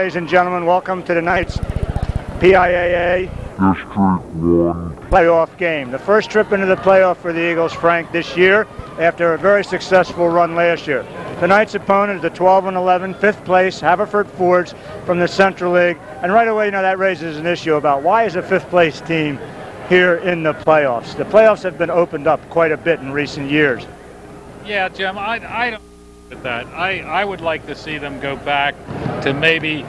ladies and gentlemen. Welcome to tonight's PIAA playoff game. The first trip into the playoff for the Eagles, Frank, this year after a very successful run last year. Tonight's opponent is the 12-11, 5th place Haverford Fords from the Central League. And right away, you know, that raises an issue about why is a 5th place team here in the playoffs. The playoffs have been opened up quite a bit in recent years. Yeah, Jim, I don't agree with that. I would like to see them go back to maybe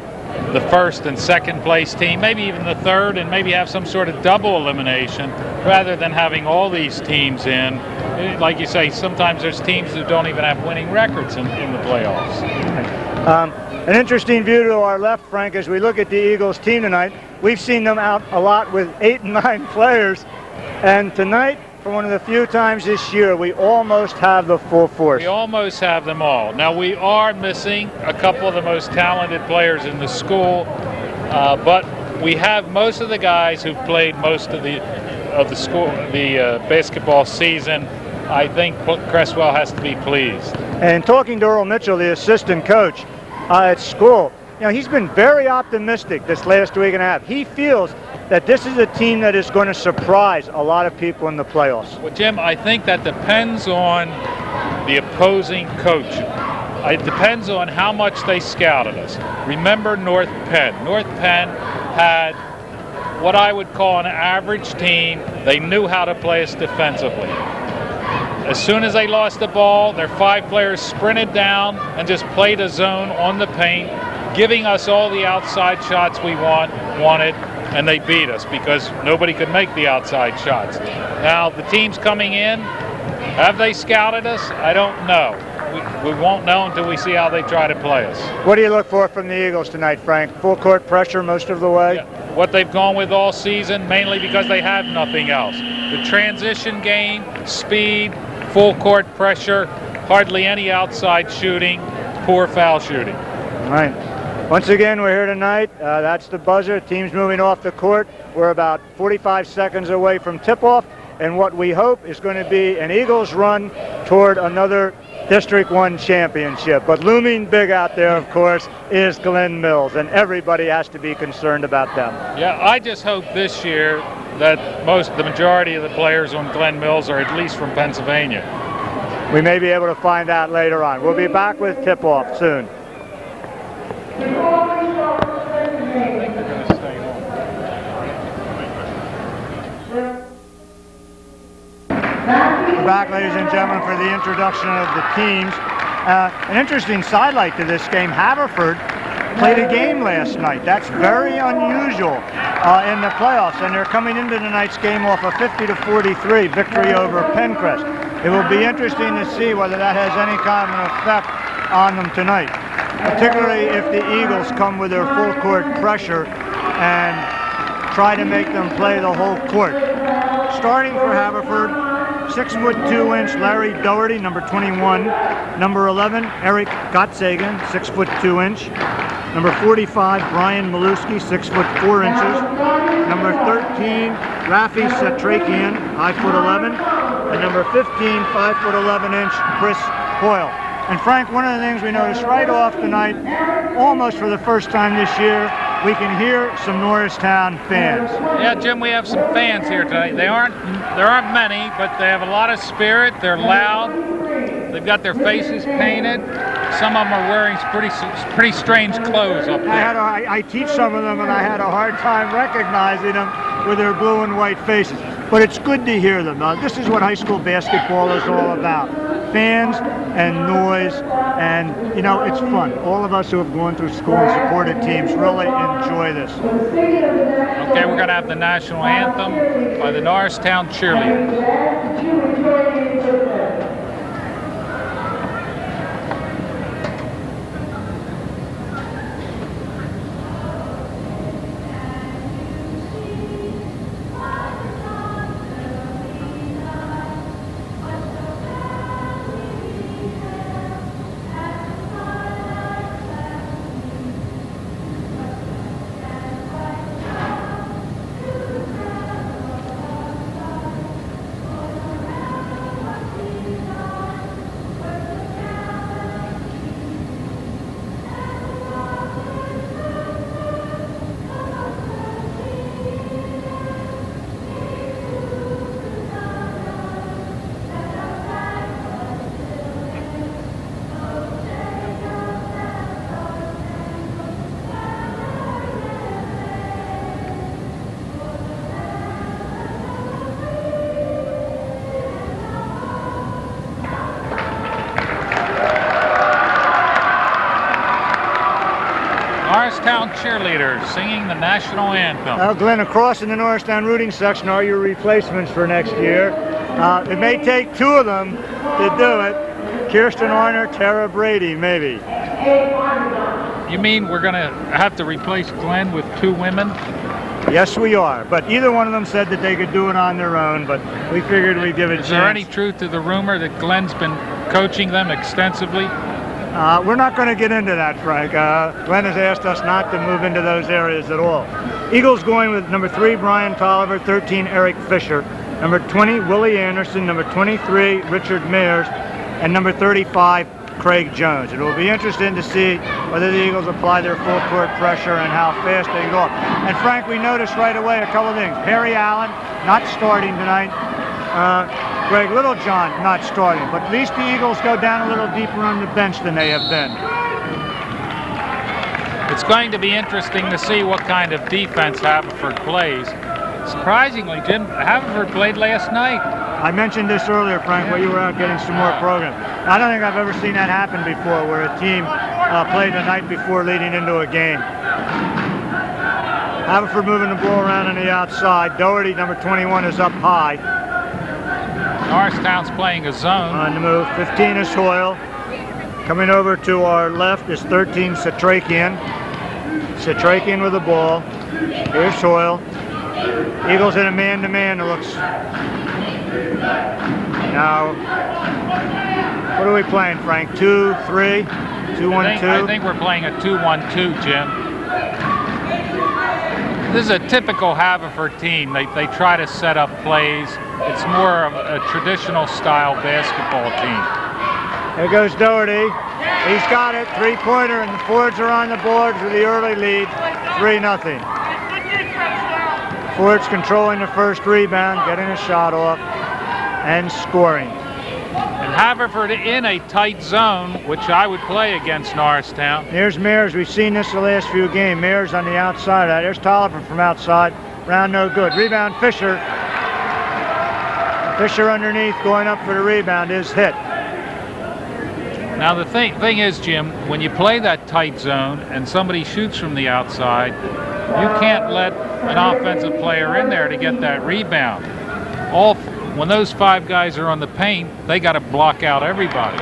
the 1st and 2nd place team, maybe even the 3rd, and maybe have some sort of double elimination rather than having all these teams in. Like you say, sometimes there's teams who don't even have winning records in the playoffs. An interesting view to our left, Frank, as we look at the Eagles team tonight. We've seen them out a lot with 8 and 9 players, and tonight, for one of the few times this year, we almost have the full force. We almost have them all. Now, we are missing a couple of the most talented players in the school, but we have most of the guys who've played most of the basketball season. I think Cresswell has to be pleased. And talking to Earl Mitchell, the assistant coach at school, you know, he's been very optimistic this last week and a half. He feels that this is a team that is going to surprise a lot of people in the playoffs. Well, Jim, I think that depends on the opposing coach. It depends on how much they scouted us. Remember North Penn. North Penn had what I would call an average team. They knew how to play us defensively. As soon as they lost the ball, their 5 players sprinted down and just played a zone on the paint, giving us all the outside shots we wanted, and they beat us because nobody could make the outside shots. Now, the teams coming in, have they scouted us? I don't know. We won't know until we see how they try to play us. What do you look for from the Eagles tonight, Frank? Full court pressure most of the way? Yeah. What they've gone with all season, mainly because they have nothing else. The transition game, speed, full court pressure, hardly any outside shooting, poor foul shooting. All right. Once again, we're here tonight. That's the buzzer. Team's moving off the court. We're about 45 seconds away from tip-off, and what we hope is going to be an Eagles run toward another District 1 championship. But looming big out there, of course, is Glen Mills, and everybody has to be concerned about them. Yeah, I just hope this year that the majority of the players on Glen Mills are at least from Pennsylvania. We may be able to find out later on. We'll be back with tip-off soon. We're back, ladies and gentlemen, for the introduction of the teams. An interesting sidelight to this game, Haverford played a game last night. That's very unusual in the playoffs, and they're coming into tonight's game off a 50-43 victory over Pencrest. It will be interesting to see whether that has any kind of an effect on them tonight, particularly if the Eagles come with their full court pressure and try to make them play the whole court. Starting for Haverford, 6'2" Larry Doherty, number 21. Number 11, Eric Gottsagen, 6'2". Number 45, Brian Maluski, 6'4". Number 13, Rafi Satrakian, 5'11". And number 15, 5'11" Chris Hoyle. And Frank, one of the things we noticed right off tonight, almost for the first time this year, we can hear some Norristown fans. Yeah, Jim, we have some fans here tonight. There aren't many, but they have a lot of spirit. They're loud. They've got their faces painted. Some of them are wearing pretty strange clothes up there. I teach some of them, and I had a hard time recognizing them with their blue and white faces. But it's good to hear them. This is what high school basketball is all about. Fans and noise, and you know, it's fun. All of us who have gone through school and supported teams really enjoy this. Okay, we're going to have the national anthem by the Norristown Cheerleaders. Norristown cheerleaders singing the national anthem. Well, Glenn, across in the Norristown rooting section are your replacements for next year. It may take two of them to do it. Kirsten Arner, Tara Brady, maybe. You mean we're going to have to replace Glenn with two women? Yes, we are. But either one of them said that they could do it on their own, but we figured we'd give it a chance. Is there any truth to the rumor that Glenn's been coaching them extensively? We're not going to get into that, Frank. Glenn has asked us not to move into those areas at all. Eagles going with number 3, Brian Tolliver, 13, Eric Fisher, number 20, Willie Anderson, number 23, Richard Mayers, and number 35, Craig Jones. It will be interesting to see whether the Eagles apply their full court pressure and how fast they go. And Frank, we noticed right away a couple of things. Perry Allen not starting tonight. Greg Littlejohn not starting. But at least the Eagles go down a little deeper on the bench than they have been. It's going to be interesting to see what kind of defense Haverford plays. Surprisingly, Jim, Haverford played last night. I mentioned this earlier, Frank, while you were out getting some more programs. I don't think I've ever seen that happen before, where a team played the night before leading into a game. Haverford moving the ball around on the outside. Doherty, number 21, is up high. Norristown's playing a zone. On the move. 15 is Hoyle. Coming over to our left is 13, Satrakian. Satrakian with the ball. Here's Hoyle. Eagles in a man-to-man, it looks. Now, what are we playing, Frank? 2-3? 2-1-2? I think we're playing a 2-1-2, Jim. This is a typical Haverford team. They try to set up plays. It's more of a traditional style basketball team. There goes Doherty. He's got it. Three-pointer, and the Fords are on the board for the early lead. 3-0. Fords controlling the first rebound, getting a shot off, and scoring. And Haverford in a tight zone, which I would play against Norristown. Here's Mayers. We've seen this the last few games. Mayers on the outside. There's Tolliver from outside. Round no good. Rebound Fisher. Fisher underneath going up for the rebound is hit. Now the thing is, Jim, when you play that tight zone and somebody shoots from the outside, you can't let an offensive player in there to get that rebound. When those 5 guys are on the paint, they got to block out everybody.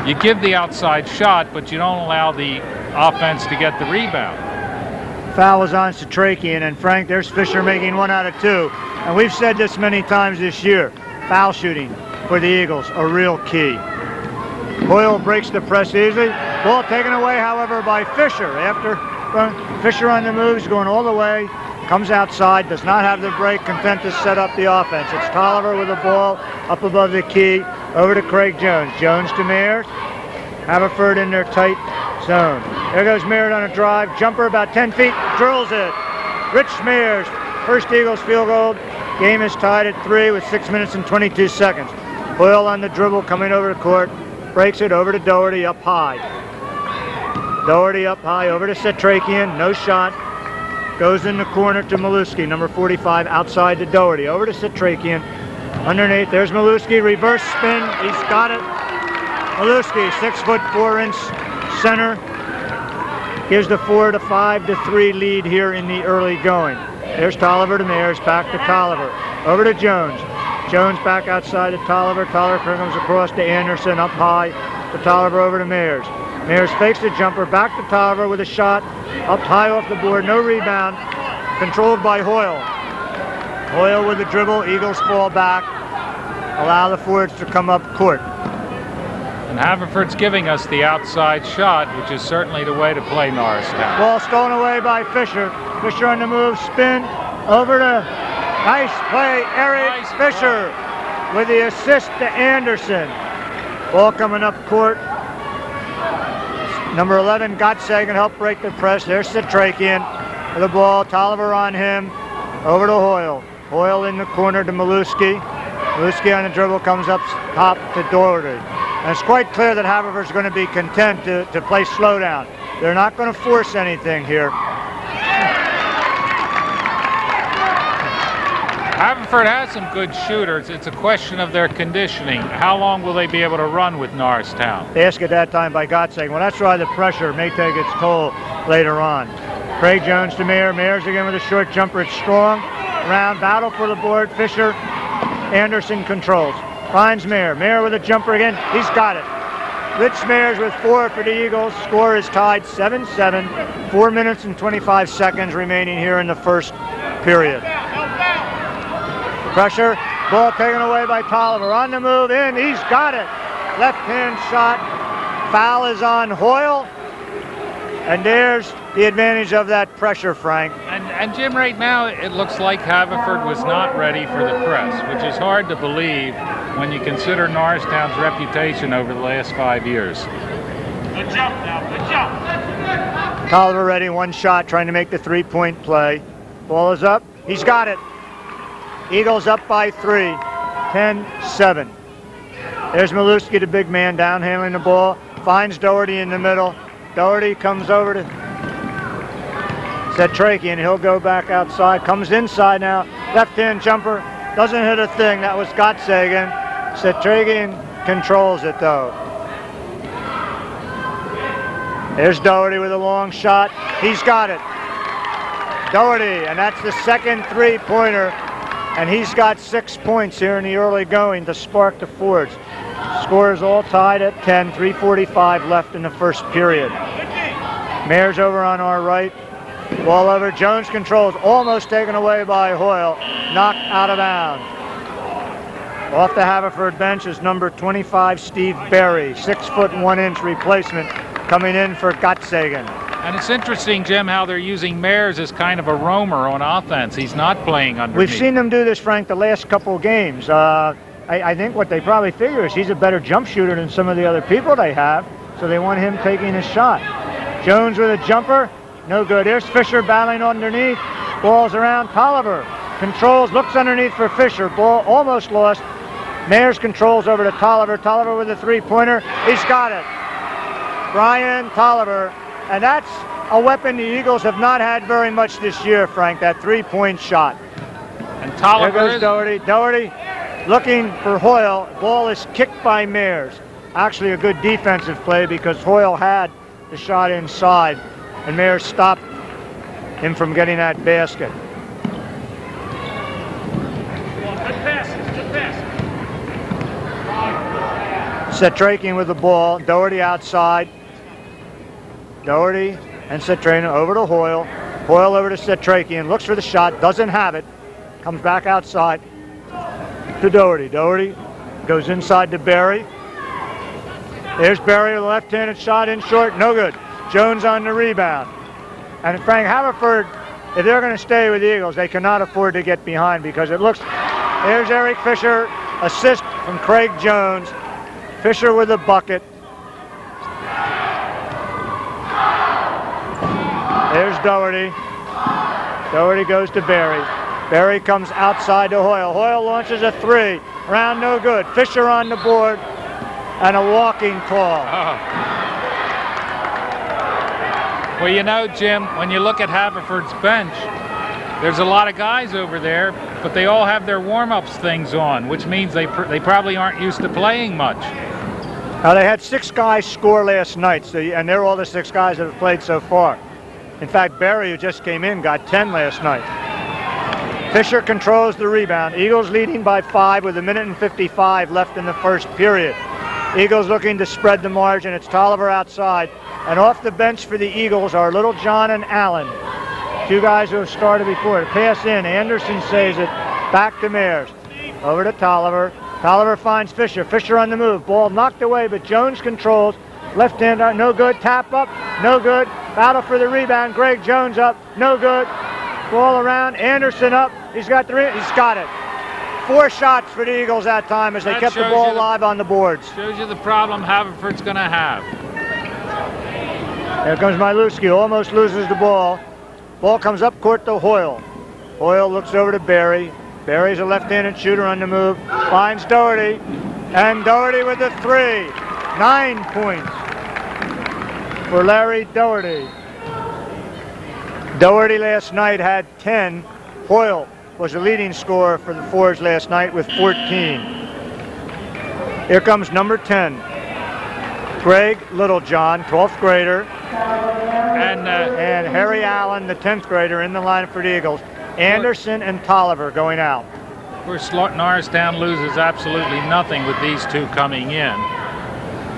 You give the outside shot, but you don't allow the offense to get the rebound. Foul was on Satrakian, and Frank, there's Fisher making 1 out of 2. And we've said this many times this year, foul shooting for the Eagles, a real key. Hoyle breaks the press easily. Ball taken away, however, by Fisher. After Fisher on the move, he's going all the way, comes outside, does not have the break, content to set up the offense. It's Tolliver with the ball up above the key, over to Craig Jones. Jones to Mayers. Haverford in their tight zone. There goes Mayers on a drive, jumper about 10 feet, drills it. Rich Mayers, first Eagles field goal. Game is tied at 3 with 6 minutes and 22 seconds. Hoyle on the dribble, coming over the court, breaks it over to Doherty up high. Doherty up high, over to Satrakian, no shot. Goes in the corner to Maluski, number 45, outside to Doherty. Over to Satrakian, underneath, there's Maluski, reverse spin, he's got it. Maluski, 6'4" center, gives the Ford a 5-3 lead here in the early going. There's Tolliver to Mayers, back to Tolliver. Over to Jones. Jones back outside to Tolliver. Tolliver comes across to Anderson, up high to Tolliver, over to Mayers. Mayers fakes the jumper, back to Tolliver with a shot, up high off the board, no rebound, controlled by Hoyle. Hoyle with the dribble, Eagles fall back, allow the Fords to come up court. And Haverford's giving us the outside shot, which is certainly the way to play Norristown. Ball stolen away by Fisher. Fisher on the move, spin, over to, nice play, Eric Fisher with the assist to Anderson. Ball coming up court. Number 11, Gottshagen, help break the press. There's Satrakian with the ball. Tolliver on him. Over to Hoyle. Hoyle in the corner to Maluski. Maluski on the dribble, comes up top to Doherty. And it's quite clear that Haverford's going to be content to play slow down. They're not going to force anything here. Haverford has some good shooters. It's a question of their conditioning. How long will they be able to run with Norristown? Asked at that time by Gottshagen. Well, that's why the pressure may take its toll later on. Craig Jones to Mayer. Mayer's again with a short jumper. It's strong. Round battle for the board. Fisher, Anderson controls. Finds Mayer. Mayer with a jumper again. He's got it. Rich Mayers with 4 for the Eagles. Score is tied 7-7. 4 minutes and 25 seconds remaining here in the first period. Pressure. Ball taken away by Tolliver. On the move in. He's got it. Left-hand shot. Foul is on Hoyle. And there's the advantage of that pressure, Frank. And Jim, right now it looks like Haverford was not ready for the press, which is hard to believe when you consider Norristown's reputation over the last 5 years. Good jump now, good jump. Tolliver ready, one shot, trying to make the three-point play. Ball is up. He's got it. Eagles up by 3, 10-7. There's Maluski, the big man, down handling the ball. Finds Doherty in the middle. Doherty comes over to Setrakian. He'll go back outside. Comes inside now. Left-hand jumper. Doesn't hit a thing. That was Gottsagen. Setrakian controls it, though. There's Doherty with a long shot. He's got it. Doherty, and that's the second three-pointer. And he's got 6 points here in the early going to spark the Fords. Score is all tied at 10, 3:45 left in the first period. Mayer's over on our right. Ball over. Jones controls. Almost taken away by Hoyle. Knocked out of bounds. Off the Haverford bench is number 25, Steve Berry. 6 foot 1 inch replacement coming in for Gottsagen. And it's interesting, Jim, how they're using Mayers as kind of a roamer on offense. He's not playing underneath. We've seen them do this, Frank, the last couple of games. I think what they probably figure is he's a better jump shooter than some of the other people they have, so they want him taking a shot. Jones with a jumper, no good. Here's Fisher battling underneath. Ball's around. Tolliver controls, looks underneath for Fisher. Ball almost lost. Mayers controls over to Tolliver. Tolliver with a three-pointer. He's got it. Brian Tolliver. And that's a weapon the Eagles have not had very much this year, Frank, that three-point shot. And Tolliver there goes Doherty. Doherty looking for Hoyle. Ball is kicked by Mayers. Actually a good defensive play because Hoyle had the shot inside, and Mayers stopped him from getting that basket. Good passes, good passes. Setrakian with the ball. Doherty outside. Doherty and Setrakian over to Hoyle. Hoyle over to Setrakian. Looks for the shot. Doesn't have it. Comes back outside to Doherty. Doherty goes inside to Berry. There's Berry with a left-handed shot in short. No good. Jones on the rebound. And Frank, Haverford, if they're going to stay with the Eagles, they cannot afford to get behind because it looks... There's Eric Fisher. Assist from Craig Jones. Fisher with a bucket. There's Doherty. Doherty goes to Berry. Berry comes outside to Hoyle. Hoyle launches a three. Round no good. Fisher on the board. And a walking call. Well, you know, Jim, when you look at Haverford's bench, there's a lot of guys over there, but they all have their warm-ups things on, which means they probably aren't used to playing much. Now, they had 6 guys score last night, so, and they're all the 6 guys that have played so far. In fact, Berry, who just came in, got 10 last night. Fisher controls the rebound. Eagles leading by 5 with 1:55 left in the first period. Eagles looking to spread the margin. It's Tolliver outside. And off the bench for the Eagles are Little John and Allen. 2 guys who have started before. Pass in. Anderson saves it. Back to Mayers. Over to Tolliver. Tolliver finds Fisher. Fisher on the move. Ball knocked away, but Jones controls. Left hand out, no good. Tap up, no good. Battle for the rebound. Greg Jones up, no good. Ball around. Anderson up. He's got the rebound. He's got it. 4 shots for the Eagles that time as they kept the ball alive on the boards. Shows you the problem Haverford's going to have. There comes Miluski. Almost loses the ball. Ball comes up court to Hoyle. Hoyle looks over to Berry. Berry's a left-handed shooter on the move. Finds Doherty. And Doherty with the 3. 9 points for Larry Doherty. Doherty last night had 10. Hoyle was the leading scorer for the Fords last night with 14. Here comes number 10. Greg Littlejohn, 12th grader. And Harry Allen, the 10th grader, in the line for the Eagles. Anderson and Tolliver going out. Of course, Norristown loses absolutely nothing with these two coming in.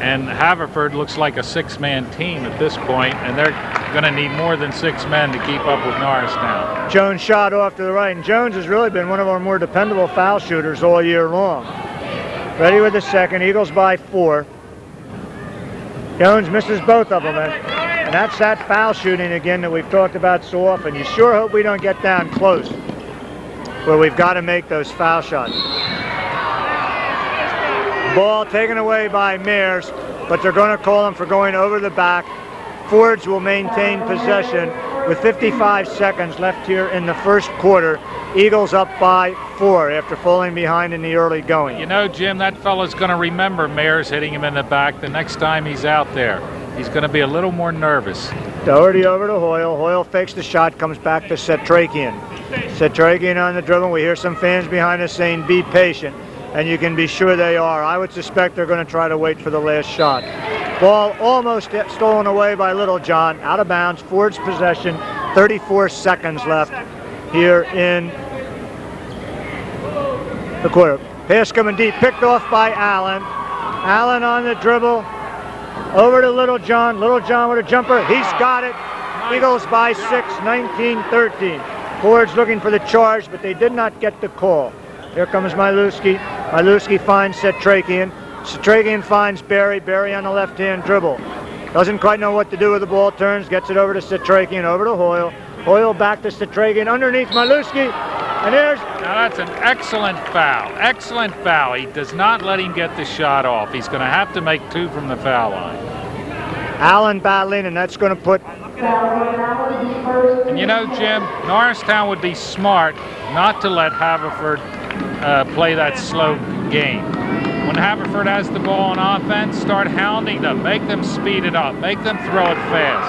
And Haverford looks like a six-man team at this point, and they're going to need more than 6 men to keep up with Norristown. Jones shot off to the right, and Jones has really been one of our more dependable foul shooters all year long. Ready with the second, Eagles by 4. Jones misses both of them, and that's that foul shooting again that we've talked about so often. You sure hope we don't get down close where we've got to make those foul shots. Ball taken away by Mayers, but they're going to call him for going over the back. Fords will maintain possession with 55 seconds left here in the first quarter. Eagles up by 4 after falling behind in the early going. You know, Jim, that fella's going to remember Mayers hitting him in the back the next time he's out there. He's going to be a little more nervous. Doherty over to Hoyle. Hoyle fakes the shot, comes back to Setrakian. Setrakian on the dribble. We hear some fans behind us saying, be patient. And you can be sure they are. I would suspect they're going to try to wait for the last shot. Ball almost stolen away by Littlejohn. Out of bounds. Ford's possession. 34 seconds left here in the quarter. Pass coming deep. Picked off by Allen. Allen on the dribble. Over to Littlejohn. Littlejohn with a jumper. He's got it. Eagles by 6, 19-13. Ford's looking for the charge, but they did not get the call. Here comes Miluski. Miluski finds Setrakian. Setrakian finds Barry. Barry on the left-hand dribble. Doesn't quite know what to do with the ball. Turns, gets it over to Setrakian, over to Hoyle. Hoyle back to Setrakian, underneath Miluski. And there's... Now that's an excellent foul. Excellent foul. He does not let him get the shot off. He's going to have to make 2 from the foul line. Allen battling, and that's going to put... And you know, Jim, Norristown would be smart not to let Haverford play that slow game. When Haverford has the ball on offense, start hounding them. Make them speed it up. Make them throw it fast.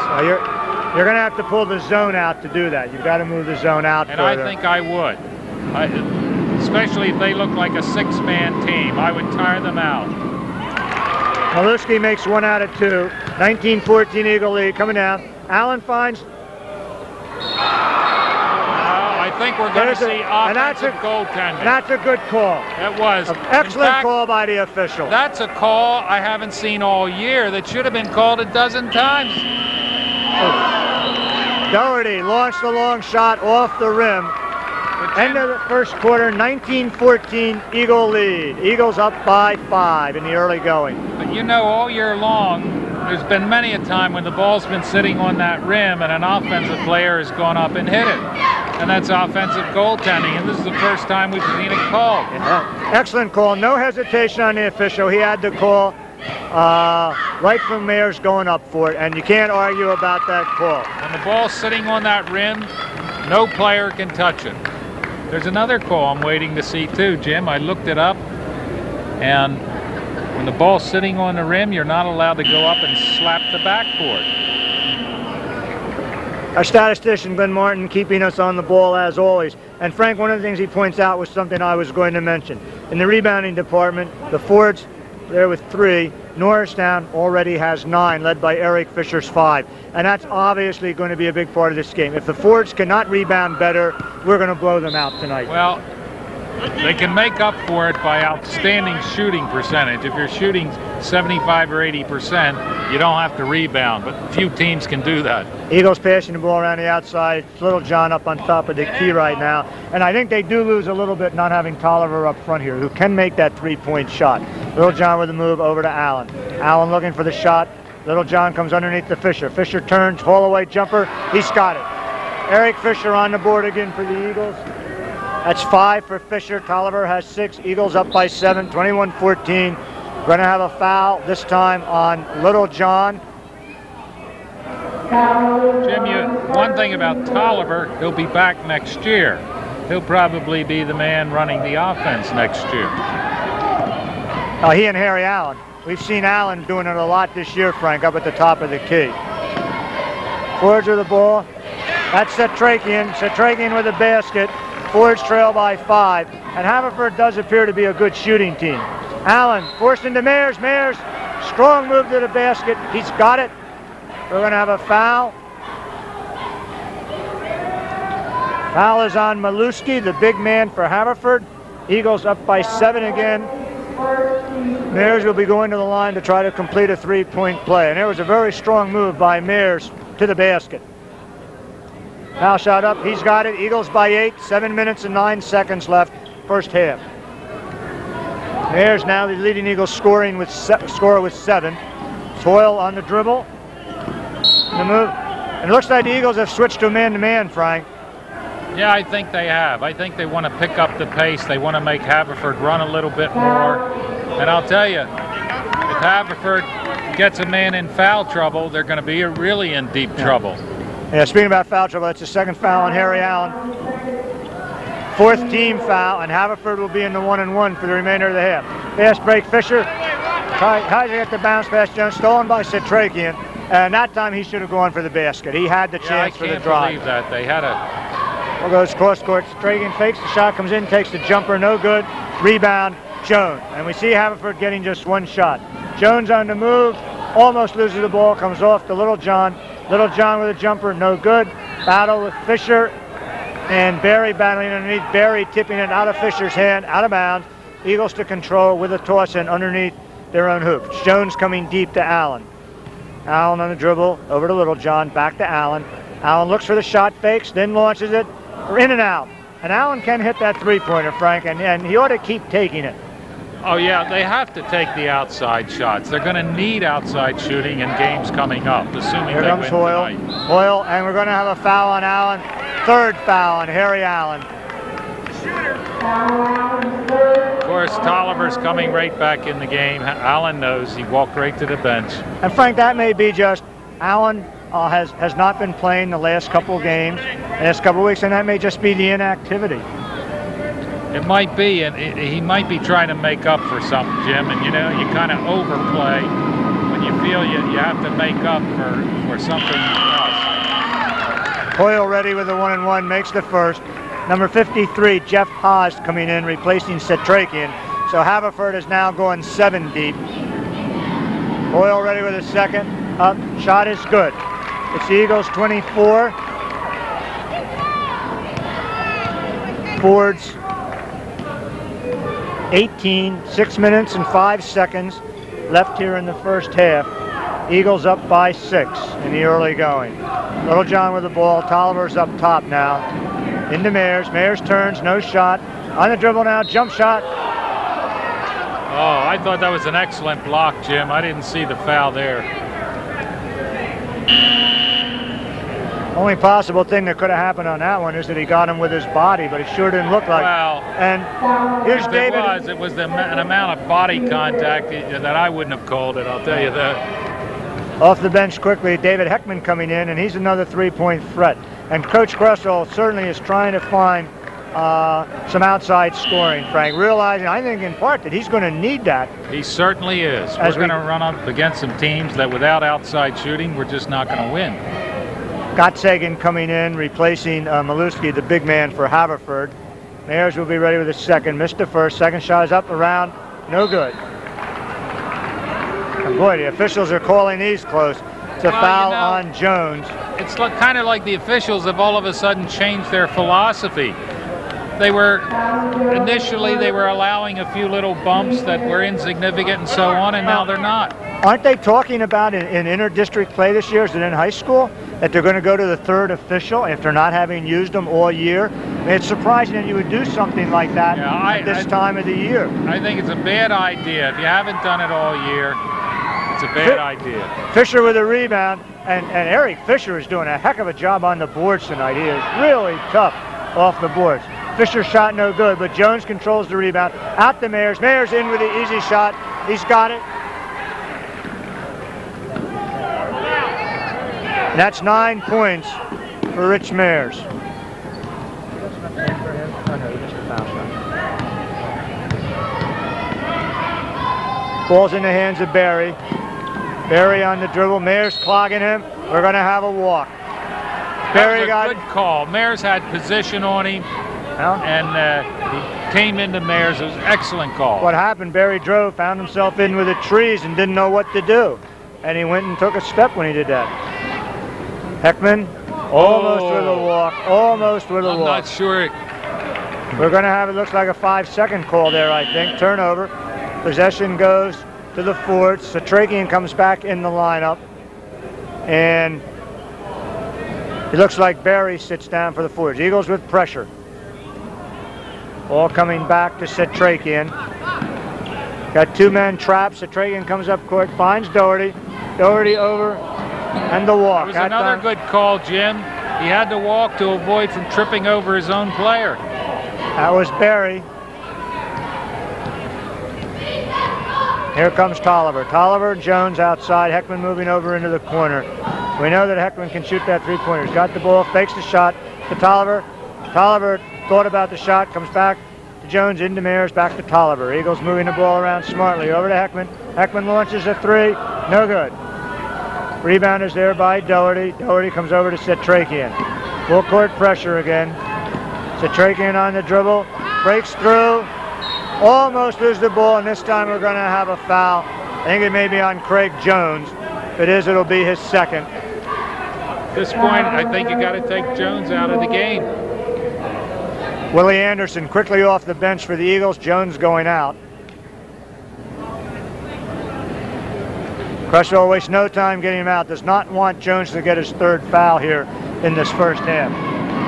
You're going to have to pull the zone out to do that. You've got to move the zone out and further. I think I would. Especially if they look like a 6-man team. I would tire them out. Miluski makes 1 out of 2. 19-14 Eagle lead coming down. Allen finds... I think we're going to see offensive goaltending. And that's a good call. It was. An excellent call by the official. That's a call I haven't seen all year that should have been called a dozen times. Doherty launched the long shot off the rim. End of the first quarter, 19-14 Eagle lead. Eagles up by 5 in the early going. But you know, all year long, there's been many a time when the ball's been sitting on that rim and an offensive player has gone up and hit it. And that's offensive goaltending, and this is the first time we've seen it called. Yeah. Excellent call. No hesitation on the official. He had the call right from Mayers going up for it, and you can't argue about that call. When the ball's sitting on that rim, no player can touch it. There's another call I'm waiting to see too, Jim. I looked it up, and when the ball's sitting on the rim, you're not allowed to go up and slap the backboard. Our statistician, Glenn Martin, keeping us on the ball as always. And Frank, one of the things he points out was something I was going to mention. In the rebounding department, the Fords, there with 3. Norristown already has 9, led by Eric Fisher's 5. And that's obviously going to be a big part of this game. If the Fords cannot rebound better, we're going to blow them out tonight. Well, they can make up for it by outstanding shooting percentage. If you're shooting 75 or 80%, you don't have to rebound, but few teams can do that. Eagles passing the ball around the outside. Littlejohn up on top of the key right now. And I think they do lose a little bit not having Tolliver up front here, who can make that 3-point shot. Littlejohn with the move over to Allen. Allen looking for the shot. Littlejohn comes underneath to Fisher. Fisher turns, fall-away jumper. He's got it. Eric Fisher on the board again for the Eagles. That's 5 for Fisher. Tolliver has 6. Eagles up by 7, 21-14. Going to have a foul this time on Littlejohn. Jim, one thing about Tolliver, he'll be back next year. He'll probably be the man running the offense next year. He and Harry Allen. We've seen Allen doing it a lot this year, Frank, up at the top of the key. Fords with the ball. That's Setrakian. Setrakian with the basket. Fords trail by 5. And Haverford does appear to be a good shooting team. Allen forced into Mayers. Mayers, strong move to the basket. He's got it. we're going to have a foul. Foul is on Maluski, the big man for Haverford. Eagles up by 7 again. Mears will be going to the line to try to complete a 3-point play. And there was a very strong move by Mears to the basket. Foul shot up, he's got it. Eagles by 8, 7 minutes and 9 seconds left, first half. Mears now the leading Eagles scorer with 7. Toyle on the dribble. The move. And it looks like the Eagles have switched to man-to-man, Frank. Yeah, I think they have. I think they want to pick up the pace. They want to make Haverford run a little bit more. And I'll tell you, if Haverford gets a man in foul trouble, they're going to be really in deep trouble. Yeah, speaking about foul trouble, it's the second foul on Harry Allen. 4th team foul, and Haverford will be in the 1-and-1 for the remainder of the half. Fast break, Fisher. Tries to get the bounce pass, Jones, stolen by Satrakian. And that time he should have gone for the basket. He had the chance for the drive. I can't believe that. They had a... Well, goes cross court. Satrakian fakes the shot, comes in, takes the jumper, no good. Rebound, Jones. And we see Haverford getting just 1 shot. Jones on the move, almost loses the ball, comes off to Little John. Little John with a jumper, no good. Battle with Fisher and Barry battling underneath. Barry tipping it out of Fisher's hand, out of bounds. Eagles to control with a toss in underneath their own hoop. Jones coming deep to Allen. Allen on the dribble, over to Little John, back to Allen. Allen looks for the shot, fakes, then launches it. In and out. And Allen can hit that 3-pointer, Frank, and he ought to keep taking it. Oh, yeah, they have to take the outside shots. They're going to need outside shooting in games coming up, assuming they win tonight. Hoyle, and we're going to have a foul on Allen. 3rd foul on Harry Allen. Of course, Tolliver's coming right back in the game. Allen knows. He walked right to the bench. And Frank, that may be just Allen has not been playing the last couple of games, the last couple of weeks, and that may just be the inactivity. It might be, and he might be trying to make up for something, Jim. And you know, you kind of overplay when you feel you have to make up for something else. Hoyle ready with the 1-and-1, makes the first. Number 53, Jeff Haas coming in, replacing Satrakian. So Haverford is now going 7 deep. Hoyle ready with a second. Up, shot is good. It's the Eagles 24. Fords 18, 6 minutes and 5 seconds left here in the first half. Eagles up by 6 in the early going. Little John with the ball. Tolliver's up top now. Into Mears. Mears turns, no shot. On the dribble now, jump shot. Oh, I thought that was an excellent block, Jim. I didn't see the foul there. Only possible thing that could have happened on that one is that he got him with his body, but it sure didn't look like. Well, and here's David. It was an amount of body contact that I wouldn't have called it, I'll tell you that. Off the bench quickly, David Heckman coming in, and he's another 3-point threat. And Coach Gressel certainly is trying to find some outside scoring, Frank, realizing, I think in part, that he's going to need that. He certainly is. We're going to run up against some teams that without outside shooting, we're just not going to win. Gottsagen coming in, replacing Maluski, the big man for Haverford. Mears will be ready with a second. Missed the first. Second shot is up, around, no good. And boy, the officials are calling these close. It's a foul on Jones. It's kind of like the officials have all of a sudden changed their philosophy. They were, initially they were allowing a few little bumps that were insignificant and so on, and now they're not. Aren't they talking about in inter-district play this year, is it in high school, that they're going to go to the 3rd official after not having used them all year? I mean, it's surprising that you would do something like that at this time of the year. I think it's a bad idea. If you haven't done it all year, it's a bad idea. Fisher with a rebound, and Eric Fisher is doing a heck of a job on the boards tonight. He is really tough off the boards. Fisher shot no good, but Jones controls the rebound. Out to Mears. Mears in with the easy shot. He's got it. And that's 9 points for Rich Mears. Ball's in the hands of Barry. Barry on the dribble. Mears clogging him. We're going to have a walk. Barry got a good call. Mears had position on him. And he came into Mears. It was an excellent call. What happened, Barry drove, found himself in with the trees and didn't know what to do. And he went and took a step when he did that. Heckman, almost with a walk, almost with a walk. I'm not sure. We're going to have, it looks like a 5-second call there, I think. Turnover. Possession goes to the Fords. Satrakian comes back in the lineup. And it looks like Barry sits down for the Fords. Eagles with pressure. Ball coming back to Satrakian. Got two-man trap. Satrakian comes up court, finds Doherty. Doherty over, and the walk. It was another good call, Jim. He had to walk to avoid from tripping over his own player. That was Barry. Here comes Tolliver. Tolliver, Jones outside. Heckman moving over into the corner. We know that Heckman can shoot that three-pointer. He's got the ball, fakes the shot to Tolliver. Tolliver thought about the shot, comes back to Jones, into Mayers, back to Tolliver. Eagles moving the ball around smartly. Over to Heckman. Heckman launches a three. No good. Rebound is there by Doherty. Doherty comes over to Satrakian. Full court pressure again. Satrakian on the dribble. Breaks through. Almost loses the ball, and this time we're going to have a foul. I think it may be on Craig Jones. If it is, it'll be his second. At this point, I think you got to take Jones out of the game. Willie Anderson quickly off the bench for the Eagles. Jones going out. Crushwell wastes no time getting him out. Does not want Jones to get his third foul here in this first half.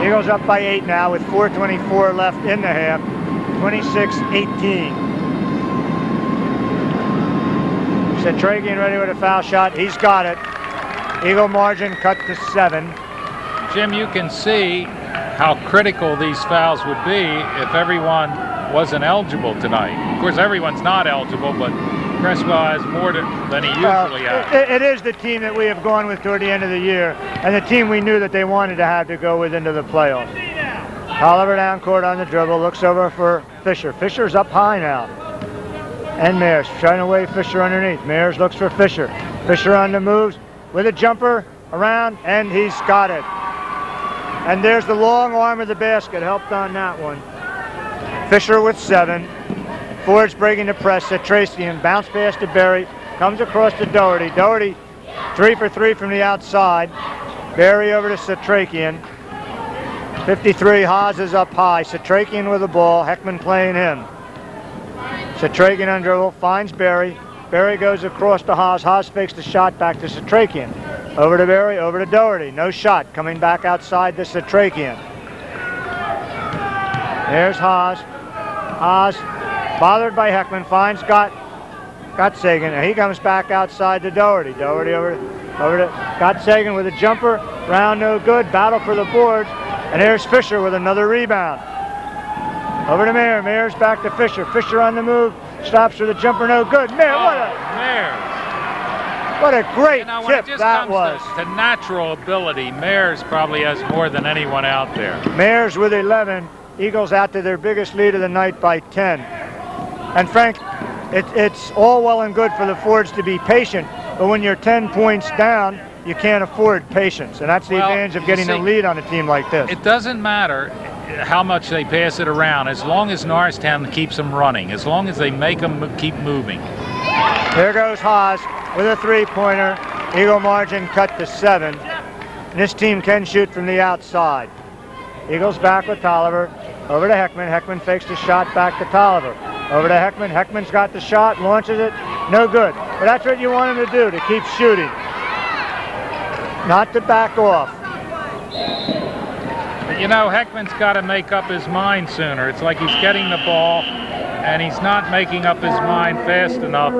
Eagles up by 8 now with 4:24 left in the half. 26-18. Satrakian ready with a foul shot. He's got it. Eagle margin cut to 7. Jim, you can see how critical these fouls would be if everyone wasn't eligible tonight. Of course, everyone's not eligible, but Creswell has more than he usually has. It is the team that we have gone with toward the end of the year, and the team we knew that they wanted to have to go with into the playoffs. Tolliver down court on the dribble, looks over for Fisher. Fisher's up high now. And Mayers trying to wave Fisher underneath. Mayers looks for Fisher. Fisher on the moves with a jumper around, and he's got it. And there's the long arm of the basket, helped on that one. Fisher with 7. Fords breaking the press. Satrakian bounce pass to Barry. Comes across to Doherty. Doherty 3 for 3 from the outside. Barry over to Satrakian. 53, Haas is up high. Satrakian with the ball. Heckman playing him. Satrakian on dribble, finds Barry. Barry goes across to Haas. Haas fakes the shot back to Satrakian. Over to Barry, over to Doherty. No shot. Coming back outside to Satrakian. There's Haas. Haas, bothered by Heckman, finds Sagan. And he comes back outside to Doherty. Doherty over to Sagan with a jumper. Round no good. Battle for the boards. And here's Fisher with another rebound. Over to Mayer. Mayer's back to Fisher. Fisher on the move. Stops with a jumper. No good. Mayer, what a great tip that was. To natural ability, Mayers probably has more than anyone out there. Mayers with 11. Eagles out to their biggest lead of the night by 10. And Frank, it's all well and good for the Fords to be patient, but when you're 10 points down, you can't afford patience, and that's the advantage of getting a lead on a team like this. It doesn't matter how much they pass it around, as long as Norristown keeps them running, as long as they make them keep moving. There goes Haas with a three-pointer. Eagle margin cut to 7. And this team can shoot from the outside. Eagles back with Tolliver. Over to Heckman. Heckman fakes the shot back to Tolliver. Over to Heckman. Heckman's got the shot, launches it. No good. But that's what you want him to do, to keep shooting. Not to back off. But you know, Heckman's got to make up his mind sooner. It's like he's getting the ball, and he's not making up his mind fast enough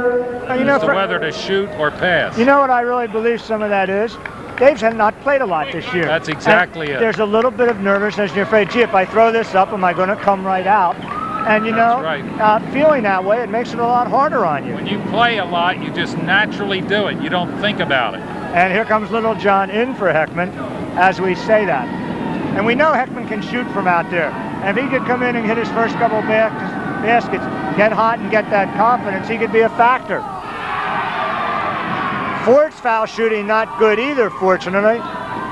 as to whether to shoot or pass. You know what I really believe some of that is? Dave's had not played a lot this year. That's exactly it. There's a little bit of nervousness, and you're afraid, gee, if I throw this up, am I going to come right out? And you know, feeling that way, it makes it a lot harder on you. When you play a lot, you just naturally do it. You don't think about it. And here comes Little John in for Heckman as we say that. And we know Heckman can shoot from out there. And if he could come in and hit his first couple baskets, get hot and get that confidence, he could be a factor. Ford's foul shooting not good either, fortunately.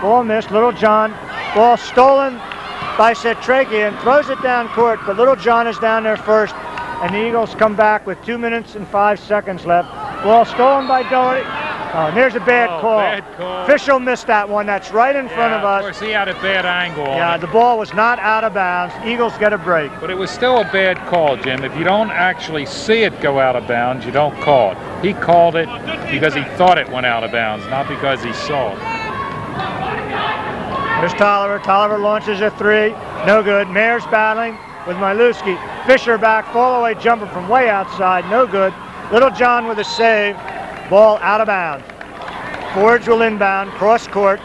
Ball missed. Little John, ball stolen by Satrakian, throws it down court, but Little John is down there first, and the Eagles come back with 2 minutes and 5 seconds left. Ball stolen by Doherty. Oh, and there's a bad call. Bad call. Official missed that one. That's right in front of us. Of course, he had a bad angle on Yeah, it. the ball was not out of bounds. Eagles get a break. But it was still a bad call, Jim. If you don't actually see it go out of bounds, you don't call it. He called it because he thought it went out of bounds, not because he saw it. There's Tolliver. Tolliver launches a three. No good. Mayer's battling with Miluski. Fisher back, fall away jumper from way outside. No good. Little John with a save. Ball out of bounds. Fords will inbound, cross court.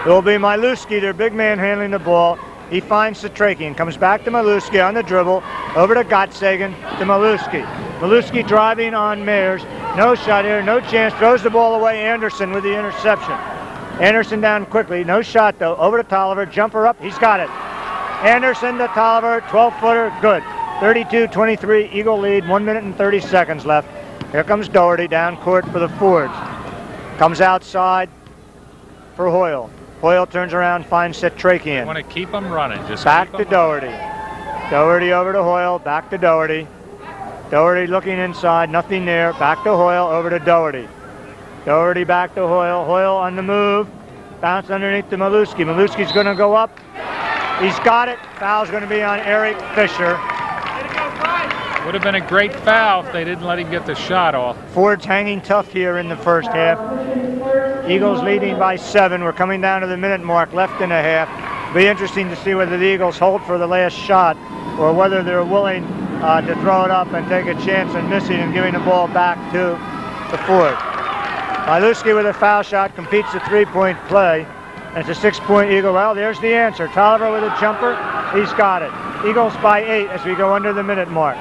It will be Miluski, their big man, handling the ball. He finds Satrakian, comes back to Miluski on the dribble, over to Gottsagen, to Miluski. Miluski driving on Mayers. No shot here, no chance. Throws the ball away. Anderson with the interception. Anderson down quickly. No shot, though. Over to Tolliver. Jumper up. He's got it. Anderson to Tolliver. 12-footer. Good. 32-23. Eagle lead. 1 minute and 30 seconds left. Here comes Doherty down court for the Fords. Comes outside for Hoyle. Hoyle turns around, finds Satrakian. You want to keep them running. Just back keep to them Doherty. Doherty over to Hoyle. Back to Doherty. Doherty looking inside. Nothing there. Back to Hoyle. Over to Doherty. Doherty back to Hoyle. Hoyle on the move. Bounce underneath to Miluski. Miluski's going to go up. He's got it. Foul's going to be on Eric Fisher. Would have been a great foul if they didn't let him get the shot off. Ford's hanging tough here in the first half. Eagles leading by 7. We're coming down to the minute mark, left and a half. Be interesting to see whether the Eagles hold for the last shot or whether they're willing to throw it up and take a chance and missing and giving the ball back to the Ford. Miluski with a foul shot competes the three-point play. And it's a 6-point Eagle. Well, there's the answer. Tolliver with a jumper. He's got it. Eagles by 8 as we go under the minute mark.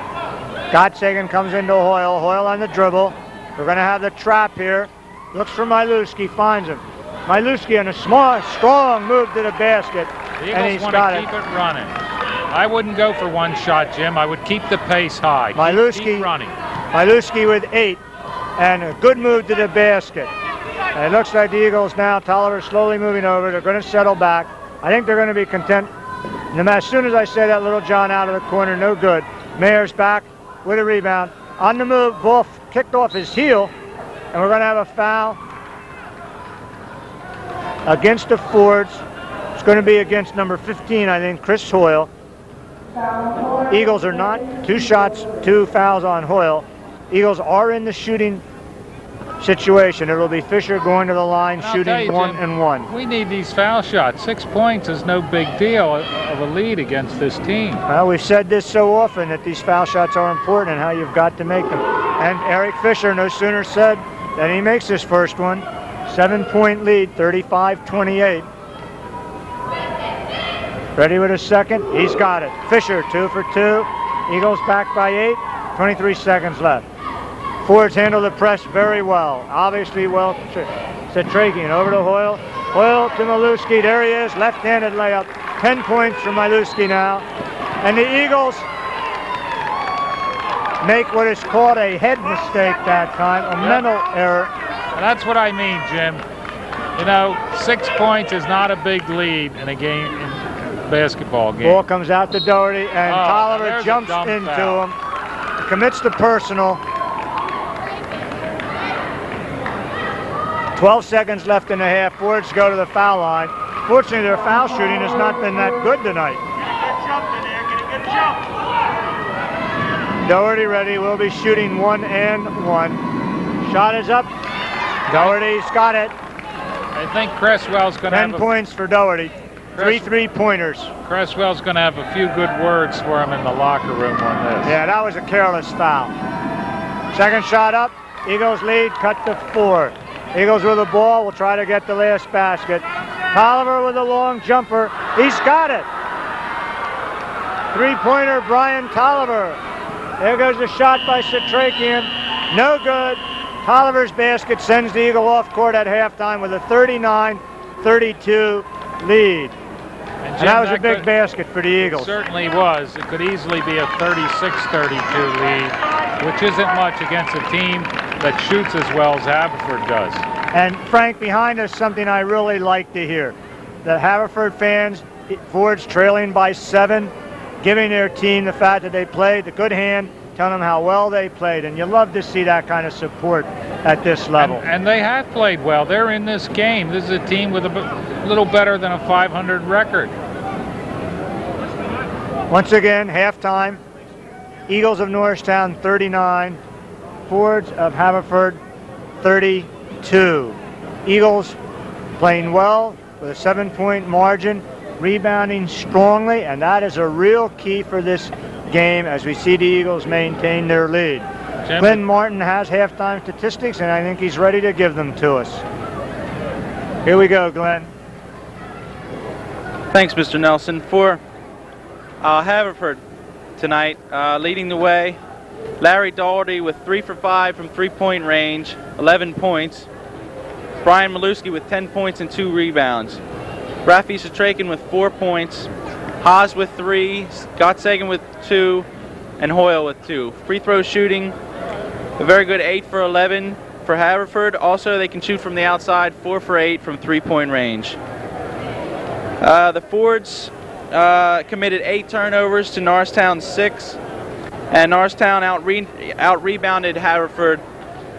Gottsagen comes into Hoyle. Hoyle on the dribble. We're going to have the trap here. Looks for Miluski, finds him. Miluski on a strong move to the basket. The and Eagles he's want got to keep it running. I wouldn't go for one shot, Jim. I would keep the pace high. Keep running. Miluski with 8 and a good move to the basket. And it looks like the Eagles now, Tolliver slowly moving over. They're going to settle back. I think they're going to be content. And as soon as I say that, Little John out of the corner, no good. Mayer's back with a rebound. On the move, ball kicked off his heel. And we're going to have a foul against the Fords. It's going to be against number 15, I think, Chris Hoyle. Eagles are not. 2 shots, 2 fouls on Hoyle. Eagles are in the shooting situation. It'll be Fisher going to the line, shooting 1 and 1. We need these foul shots. 6 points is no big deal of a lead against this team. Well, we've said this so often that these foul shots are important and how you've got to make them. And Eric Fisher no sooner said than he makes his first one. 7-point lead, 35-28. Ready with a second. He's got it. Fisher 2 for 2. Eagles back by 8. 23 seconds left. Fords handle the press very well. Obviously well. Satrakian over to Hoyle. Hoyle to Miluski. There he is. Left-handed layup. 10 points for Miluski now. And the Eagles make what is called a head mistake that time, a mental error. And that's what I mean, Jim. You know, 6 points is not a big lead in a game, in a basketball game. Ball comes out to Doherty, and Tolliver jumps into him. Commits the personal. 12 seconds left in the half. Fords go to the foul line. Fortunately, their foul shooting has not been that good tonight. Get a jump. Doherty ready. We'll be shooting 1 and 1. Shot is up. Doherty's got it. I think Cresswell's going to have 10 points for Doherty. 3 3-pointers. Cresswell's going to have a few good words for him in the locker room on this. Yeah, that was a careless foul. Second shot up. Eagles lead, cut to 4. Eagles with the ball, will try to get the last basket. Tolliver with a long jumper. He's got it. 3-pointer, Brian Tolliver. There goes the shot by Satrakian. No good. Tolliver's basket sends the Eagle off court at halftime with a 39-32 lead. And that was a big basket for the Eagles. It certainly was. It could easily be a 36-32 lead, which isn't much against a team that shoots as well as Haverford does. And Frank, behind us, something I really like to hear. The Haverford fans, Ford's trailing by 7, giving their team the fact that they played the good hand telling them how well they played, and you love to see that kind of support at this level. And they have played well. They're in this game. This is a team with a little better than a 500 record. Once again, halftime, Eagles of Norristown 39, Fords of Haverford 32. Eagles playing well with a 7-point margin, rebounding strongly, and that is a real key for this game as we see the Eagles maintain their lead. Glenn Martin has halftime statistics, and I think he's ready to give them to us. Here we go, Glenn. Thanks, Mr. Nelson. For Haverford tonight, leading the way, Larry Daugherty with 3 for 5 from three-point range, 11 points. Brian Maluski with 10 points and 2 rebounds. Rafi Satrakin with 4 points. Haas with 3, Gottsagen with 2, and Hoyle with 2. Free throw shooting, a very good 8 for 11 for Haverford. Also, they can shoot from the outside, 4 for 8 from three-point range. The Fords committed 8 turnovers to Norristown 6, and Norristown out-rebounded Haverford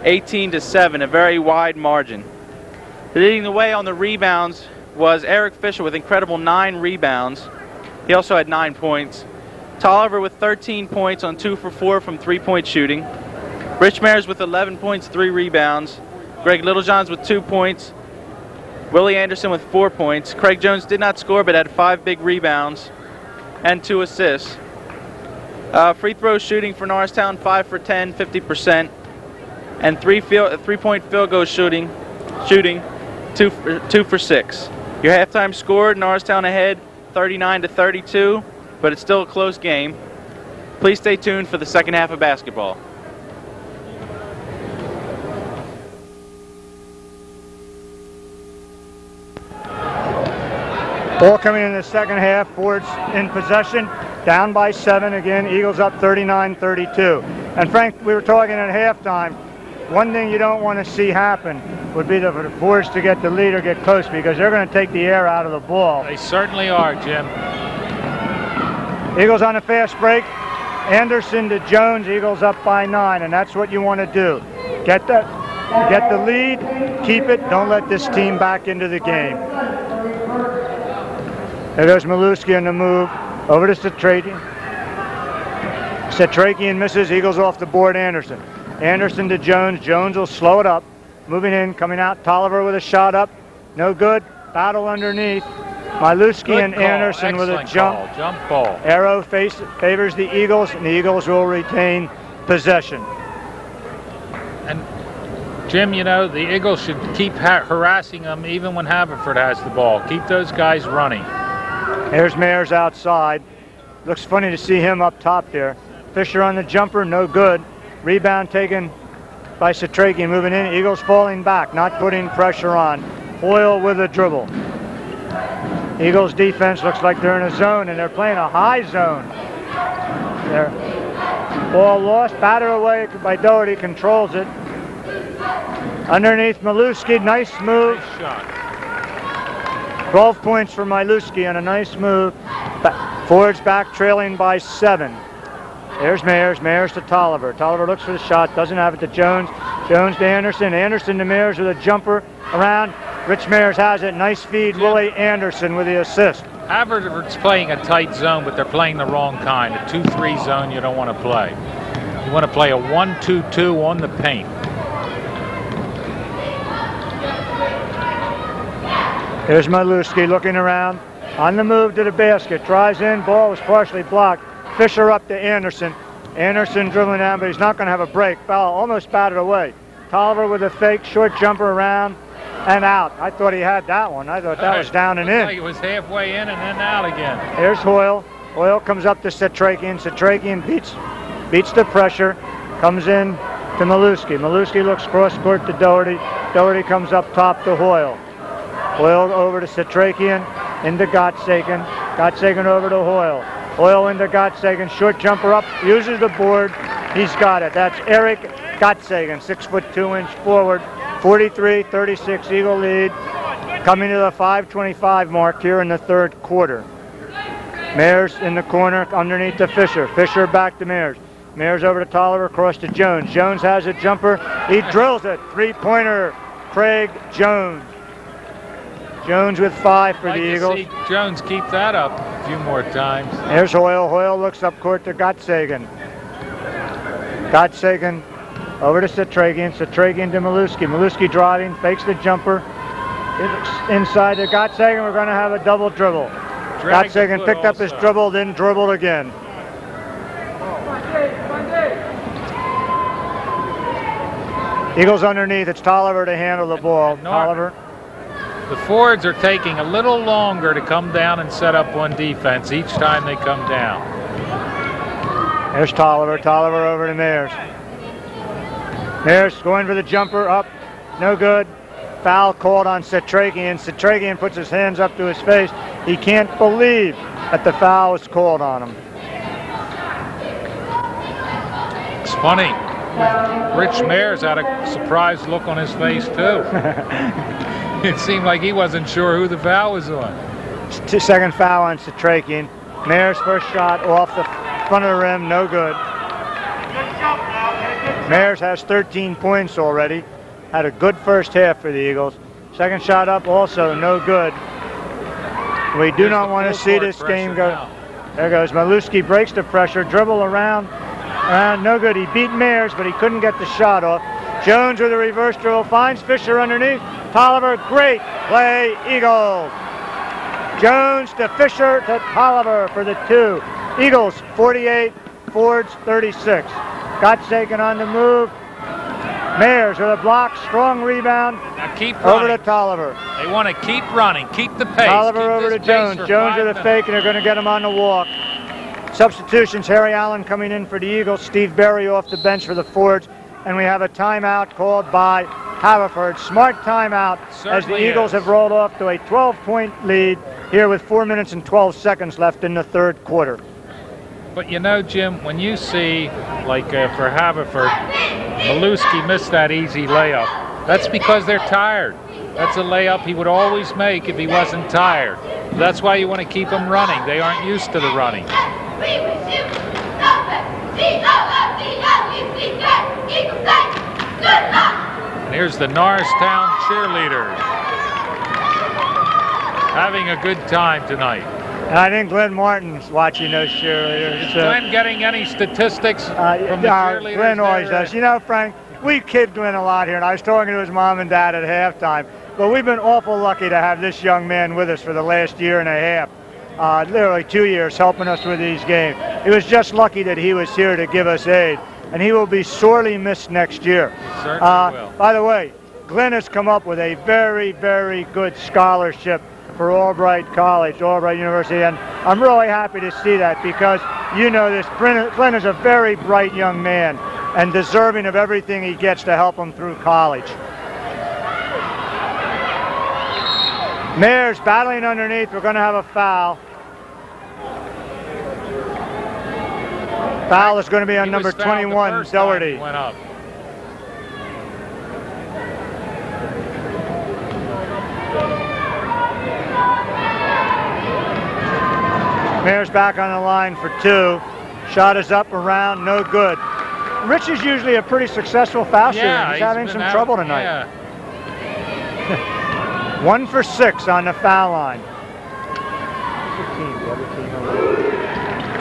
18-7, a very wide margin. Leading the way on the rebounds was Eric Fisher with incredible 9 rebounds. He also had 9 points. Tolliver with 13 points on 2 for 4 from three-point shooting. Rich Mayers with 11 points, 3 rebounds. Greg Littlejohns with 2 points. Willie Anderson with 4 points. Craig Jones did not score but had 5 big rebounds and 2 assists. Free throw shooting for Norristown, 5 for 10, 50%. And three-point field goal shooting 2 for 6. Your halftime score, Norristown ahead 39-32, but it's still a close game. Please stay tuned for the second half of basketball. Ball coming in the second half, Fords in possession, down by 7 again, Eagles up 39-32. And Frank, we were talking at halftime, one thing you don't want to see happen would be for the Fords to get the lead or get close, because they're going to take the air out of the ball. They certainly are, Jim. Eagles on a fast break. Anderson to Jones, Eagles up by 9, and that's what you want to do. Get the lead, keep it, don't let this team back into the game. There goes Maluski on the move, over to Satrakian. Satrakian misses, Eagles off the board, Anderson. Anderson to Jones, Jones will slow it up. Moving in, coming out, Tolliver with a shot up, no good, battle underneath. Maluski and Anderson with a jump. Jump ball. Arrow favors the Eagles, and the Eagles will retain possession. And Jim, you know, the Eagles should keep harassing them even when Haverford has the ball. Keep those guys running. There's Mayers outside. Looks funny to see him up top there. Fisher on the jumper, no good. Rebound taken by Satrakian, moving in. Eagles falling back, not putting pressure on. Hoyle with a dribble. Eagles defense looks like they're in a zone, and they're playing a high zone. There. Ball lost, batter away by Doherty, controls it. Underneath Maluski, nice move. Nice shot. 12 points for Maluski on a nice move. Fords back trailing by 7. There's Mayers, Mayers to Tolliver. Tolliver looks for the shot, doesn't have it to Jones. Jones to Anderson, Anderson to Mayers with a jumper around. Rich Mayers has it, nice feed, Willie Anderson with the assist. Haverford's playing a tight zone, but they're playing the wrong kind. A 2-3 zone you don't want to play. You want to play a 1-2-2 on the paint. There's Maluski looking around, on the move to the basket, drives in, ball was partially blocked. Fisher up to Anderson. Anderson dribbling down, but he's not going to have a break. Foul, almost batted away. Tolliver with a fake, short jumper around and out. I thought he had that one. I thought that was down and in. Like it was halfway in and then out again. Here's Hoyle. Hoyle comes up to Satrakian. Satrakian beats the pressure, comes in to Maluski. Maluski looks cross-court to Doherty. Doherty comes up top to Hoyle. Hoyle over to Satrakian, into Gottsagen. Gottsagen over to Hoyle. Hoyle into Gottsagen, short jumper up, uses the board. He's got it. That's Eric Gottsagen, 6'2" forward. 43-36 Eagle lead. Coming to the 5:25 mark here in the third quarter. Mayers in the corner underneath to Fisher. Fisher back to Mayers. Mayers over to Tolliver, across to Jones. Jones has a jumper. He drills it. Three-pointer, Craig Jones. Jones with 5 for the Eagles. See Jones keep that up a few more times. There's Hoyle. Hoyle looks up court to Gottsagen. Gottsagen over to Satragian. Satragian to Maluski. Maluski driving, fakes the jumper. It's inside to Gottsagen. We're going to have a double dribble. Gottsagen picked up his dribble, then dribbled again. Eagles underneath. It's Tolliver to handle the ball. Tolliver. The forwards are taking a little longer to come down and set up on defense each time they come down. There's Tolliver. Tolliver over to Mayers. Mayers going for the jumper. Up. No good. Foul called on Satragian. Satragian puts his hands up to his face. He can't believe that the foul was called on him. It's funny. Rich Mayers had a surprised look on his face, too. It seemed like he wasn't sure who the foul was on. Second foul on Satragian. Mayers' first shot off the front of the rim, no good. Mayers has 13 points already. Had a good first half for the Eagles. Second shot up, also no good. We do not want to see this game go. Now. There goes Maluski, breaks the pressure, dribble around, no good. He beat Mayers, but he couldn't get the shot off. Jones with a reverse dribble, finds Fisher underneath. Tolliver, great play, Eagles. Jones to Fisher to Tolliver for the 2. Eagles 48, Fords 36. Gottsagen on the move. Mayers with a block, strong rebound. Now keep running. Over to Tolliver. They want to keep running, keep the pace. Tolliver keep over to this Jones. pace for Jones 5 with a fake, and they're going to get him on the walk. Substitutions, Harry Allen coming in for the Eagles. Steve Berry off the bench for the Fords. And we have a timeout called by Haverford. Smart timeout as the Eagles have rolled off to a 12-point lead here with 4 minutes and 12 seconds left in the third quarter. But you know, Jim, when you see, like for Haverford, Maluski missed that easy layup, that's because they're tired. That's a layup he would always make if he wasn't tired. That's why you want to keep them running. They aren't used to the running. And here's the Norristown cheerleaders having a good time tonight. And I think Glenn Martin's watching those cheerleaders. Is Glenn getting any statistics from the cheerleaders? Glenn always does. You know, Frank, we kid Glenn a lot here, and I was talking to his mom and dad at halftime. But we've been awful lucky to have this young man with us for the last year and a half. Literally 2 years helping us with these games. It was just lucky that he was here to give us aid, and he will be sorely missed next year. Certainly will. By the way, Glenn has come up with a very, very good scholarship for Albright College, Albright University, and I'm really happy to see that because you know this. Glenn is a very bright young man and deserving of everything he gets to help him through college. Mayers battling underneath. We're going to have a foul. Foul is going to be on number 21, Doherty. Went up. Mayers back on the line for 2. Shot is up, around, no good. Rich is usually a pretty successful foul shooter. He's having some trouble tonight. Yeah. 1 for 6 on the foul line.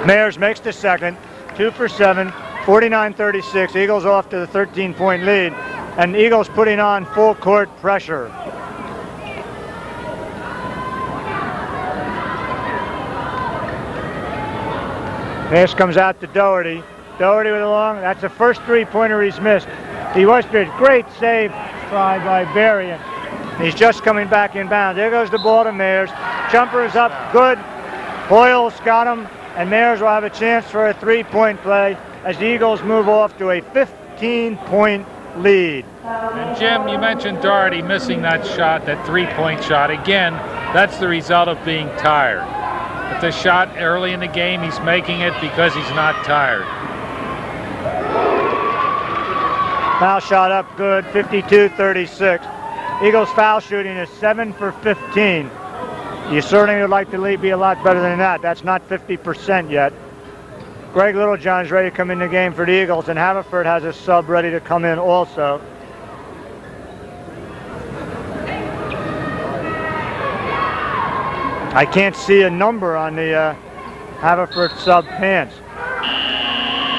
Mayers makes the second. 2 for 7, 49-36. Eagles off to the 13-point lead, and Eagles putting on full court pressure. Mayers comes out to Doherty. Doherty with a long, that's the first three-pointer he's missed. He was a great save try by Berrien. He's just coming back inbound. There goes the ball to Mayers. Jumper is up, good. Hoyle's got him, and Mayers will have a chance for a three-point play as the Eagles move off to a 15-point lead. And Jim, you mentioned Doherty missing that shot, that three-point shot. Again, that's the result of being tired. If the shot early in the game, he's making it because he's not tired. Foul shot up good, 52-36. Eagles foul shooting is 7 for 15. You certainly would like the lead be a lot better than that. That's not 50% yet. Greg Littlejohn is ready to come in the game for the Eagles, and Haverford has a sub ready to come in also. I can't see a number on the Haverford sub pants.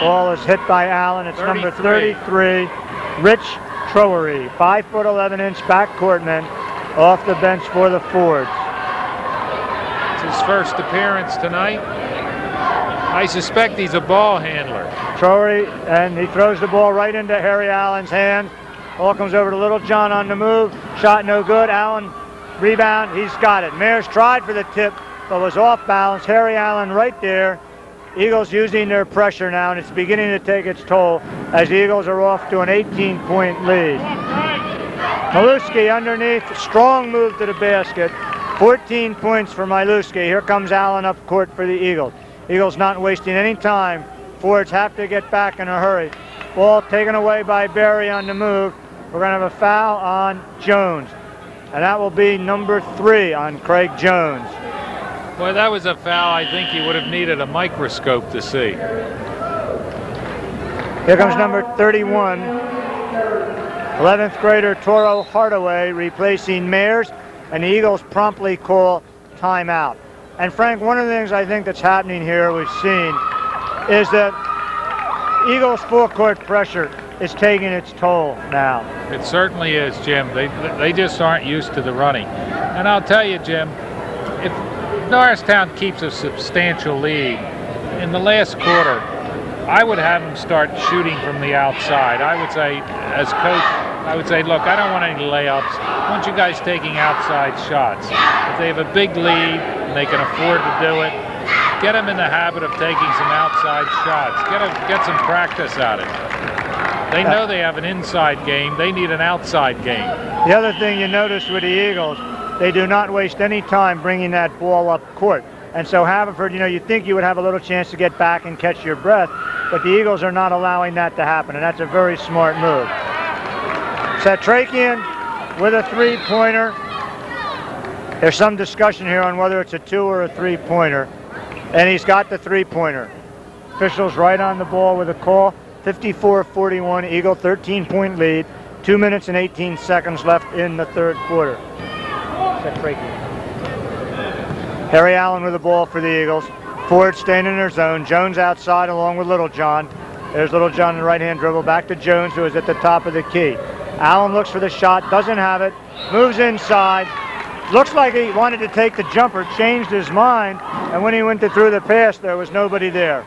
Ball is hit by Allen. It's number 33, Rich Trowery, 5'11" backcourtman, off the bench for the Fords. It's his first appearance tonight. I suspect he's a ball handler. Trowery, and he throws the ball right into Harry Allen's hand. Ball comes over to Littlejohn on the move. Shot no good. Allen rebound. He's got it. Mears tried for the tip, but was off balance. Harry Allen right there. Eagles using their pressure now, and it's beginning to take its toll as the Eagles are off to an 18-point lead. Miluski underneath, strong move to the basket. 14 points for Miluski. Here comes Allen up court for the Eagles. Eagles not wasting any time. Fords have to get back in a hurry. Ball taken away by Barry on the move. We're going to have a foul on Jones, and that will be number 3 on Craig Jones. Boy, that was a foul I think you would have needed a microscope to see. Here comes number 31, 11th grader Toro Hardaway replacing Mears, and the Eagles promptly call timeout. And Frank, one of the things I think that's happening here we've seen is that Eagles full court pressure is taking its toll now. It certainly is, Jim. They just aren't used to the running. And I'll tell you, Jim, if Norristown keeps a substantial lead in the last quarter, I would have them start shooting from the outside. I would say, as coach, I would say, look, I don't want any layups. I want you guys taking outside shots. If they have a big lead and they can afford to do it, get them in the habit of taking some outside shots. Get some practice at it. They know they have an inside game. They need an outside game. The other thing you notice with the Eagles, they do not waste any time bringing that ball up court. And so Haverford, you know, you'd think you would have a little chance to get back and catch your breath, but the Eagles are not allowing that to happen, and that's a very smart move. Satrakian with a three-pointer. There's some discussion here on whether it's a 2 or a 3-pointer, and he's got the three-pointer. Officials right on the ball with a call. 54-41, Eagle 13-point lead. 2 minutes and 18 seconds left in the third quarter. Harry Allen with the ball for the Eagles. Ford staying in their zone. Jones outside along with Littlejohn. There's Littlejohn in the right-hand dribble. Back to Jones, who is at the top of the key. Allen looks for the shot, doesn't have it. Moves inside. Looks like he wanted to take the jumper, changed his mind, and when he went to throw the pass, there was nobody there.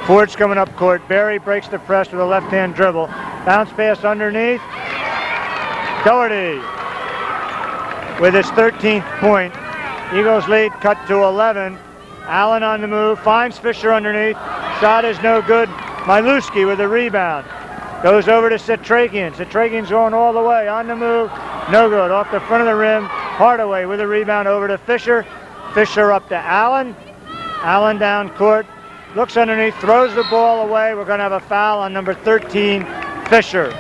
Ford's coming up court. Barry breaks the press with a left-hand dribble. Bounce pass underneath. Doherty with his 13th point. Eagles lead cut to 11. Allen on the move, finds Fisher underneath. Shot is no good. Miluski with a rebound. Goes over to Satrakian. Satrakian's going all the way. On the move, no good. Off the front of the rim. Hardaway with a rebound over to Fisher. Fisher up to Allen. Allen down court. Looks underneath, throws the ball away. We're going to have a foul on number 13, Fisher.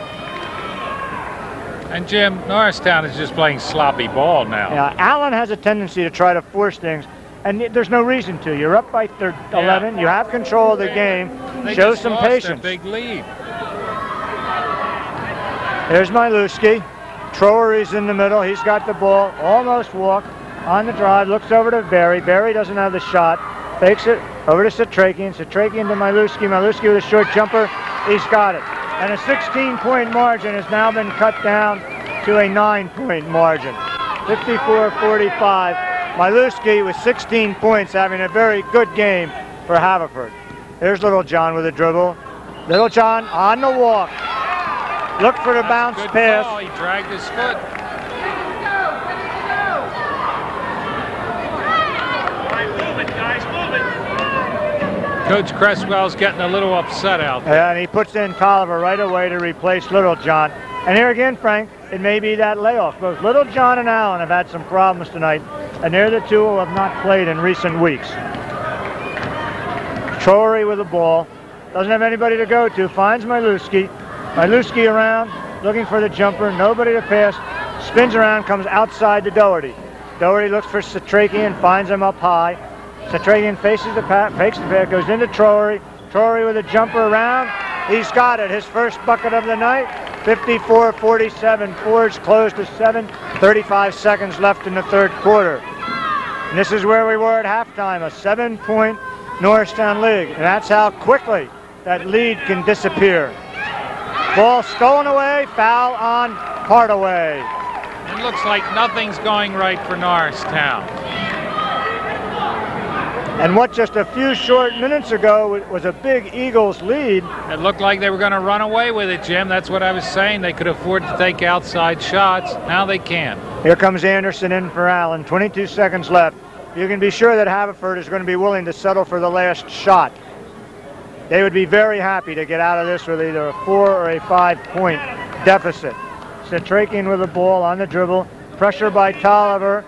And Jim, Norristown is just playing sloppy ball now. Yeah, Allen has a tendency to try to force things, and there's no reason to. You're up by 11. You have control of the game. Show some patience. They just lost their big lead. There's Miluski. Trowery's in the middle. He's got the ball. Almost walked on the drive. Looks over to Barry. Barry doesn't have the shot. Fakes it over to Satrakian. Satrakian to Miluski. Miluski with a short jumper. He's got it. And a 16-point margin has now been cut down to a 9-point margin. 54-45. Miluski with 16 points, having a very good game for Haverford. Here's Littlejohn with a dribble. Littlejohn on the walk. Look for the bounce good pass. Ball. He dragged his foot. Coach Cresswell's getting a little upset out there. And he puts in Tolliver right away to replace Littlejohn. And here again, Frank, it may be that layoff. Both Littlejohn and Allen have had some problems tonight, and they're the two who have not played in recent weeks. Trowery with the ball. Doesn't have anybody to go to. Finds Miluski. Miluski around, looking for the jumper. Nobody to pass. Spins around, comes outside to Doherty. Doherty looks for Satrakian, finds him up high. Satragian faces the pass, fakes the pass, goes into Trowery. Trowery with a jumper around. He's got it. His first bucket of the night. 54-47. Fords closed to 7. 35 seconds left in the third quarter. And this is where we were at halftime, a 7-point Norristown lead. And that's how quickly that lead can disappear. Ball stolen away, foul on Hardaway. It looks like nothing's going right for Norristown. And what just a few short minutes ago was a big Eagles lead. It looked like they were going to run away with it, Jim. That's what I was saying. They could afford to take outside shots. Now they can't. Here comes Anderson in for Allen. 22 seconds left. You can be sure that Haverford is going to be willing to settle for the last shot. They would be very happy to get out of this with either a 4 or a 5-point deficit. Satragian with the ball on the dribble. Pressure by Tolliver.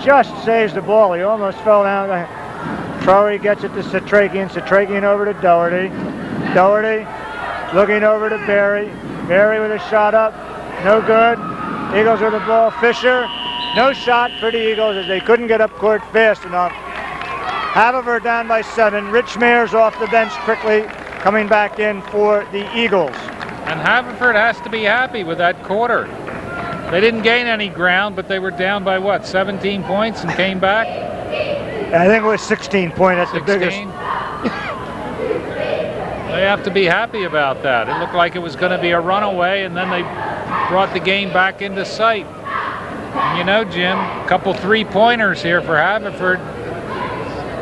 Just saves the ball. He almost fell down. Trowery gets it to Satragian. Satragian over to Doherty. Doherty looking over to Berry. Berry with a shot up. No good. Eagles with the ball. Fisher. No shot for the Eagles as they couldn't get up court fast enough. Haverford down by 7. Rich Mayers off the bench quickly, coming back in for the Eagles. And Haverford has to be happy with that quarter. They didn't gain any ground, but they were down by what, 17 points and came back? I think it was 16 points. That's 16? the biggest. They have to be happy about that. It looked like it was going to be a runaway, and then they brought the game back into sight. And you know, Jim, a couple three-pointers here for Haverford.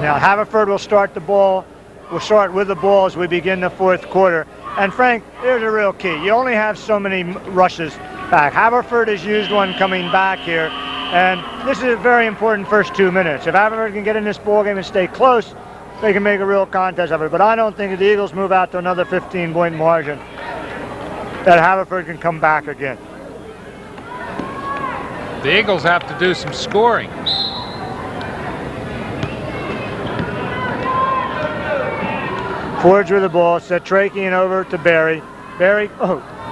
Now Haverford will start the ball. We'll start with the ball as we begin the fourth quarter. And Frank, there's a real key. You only have so many rushes back. Haverford has used one coming back here. And this is a very important first 2 minutes. If Haverford can get in this ball game and stay close, they can make a real contest of it. But I don't think if the Eagles move out to another 15-point margin, that Haverford can come back again. The Eagles have to do some scoring. Forge with the ball, Satragian over to Berry. Berry,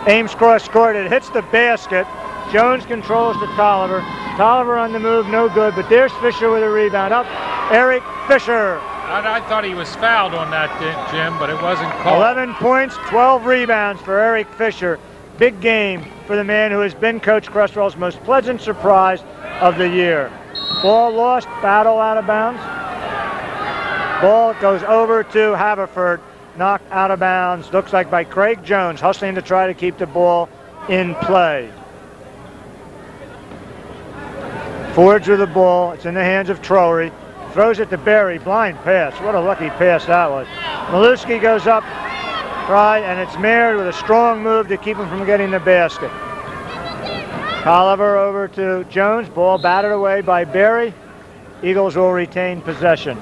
aims cross court, it hits the basket. Jones controls to Tolliver. Tolliver on the move, no good, but there's Fisher with a rebound. Up, Eric Fisher. I thought he was fouled on that, Jim, but it wasn't called. 11 points, 12 rebounds for Eric Fisher. Big game for the man who has been Coach Cresswell's most pleasant surprise of the year. Ball lost, battle out of bounds. Ball goes over to Haverford, knocked out of bounds. Looks like by Craig Jones, hustling to try to keep the ball in play. Forge with the ball. It's in the hands of Trowery. Throws it to Berry. Blind pass. What a lucky pass that was. Maluski goes up, and it's Mayer with a strong move to keep him from getting the basket. Tolliver over to Jones. Ball batted away by Berry. Eagles will retain possession.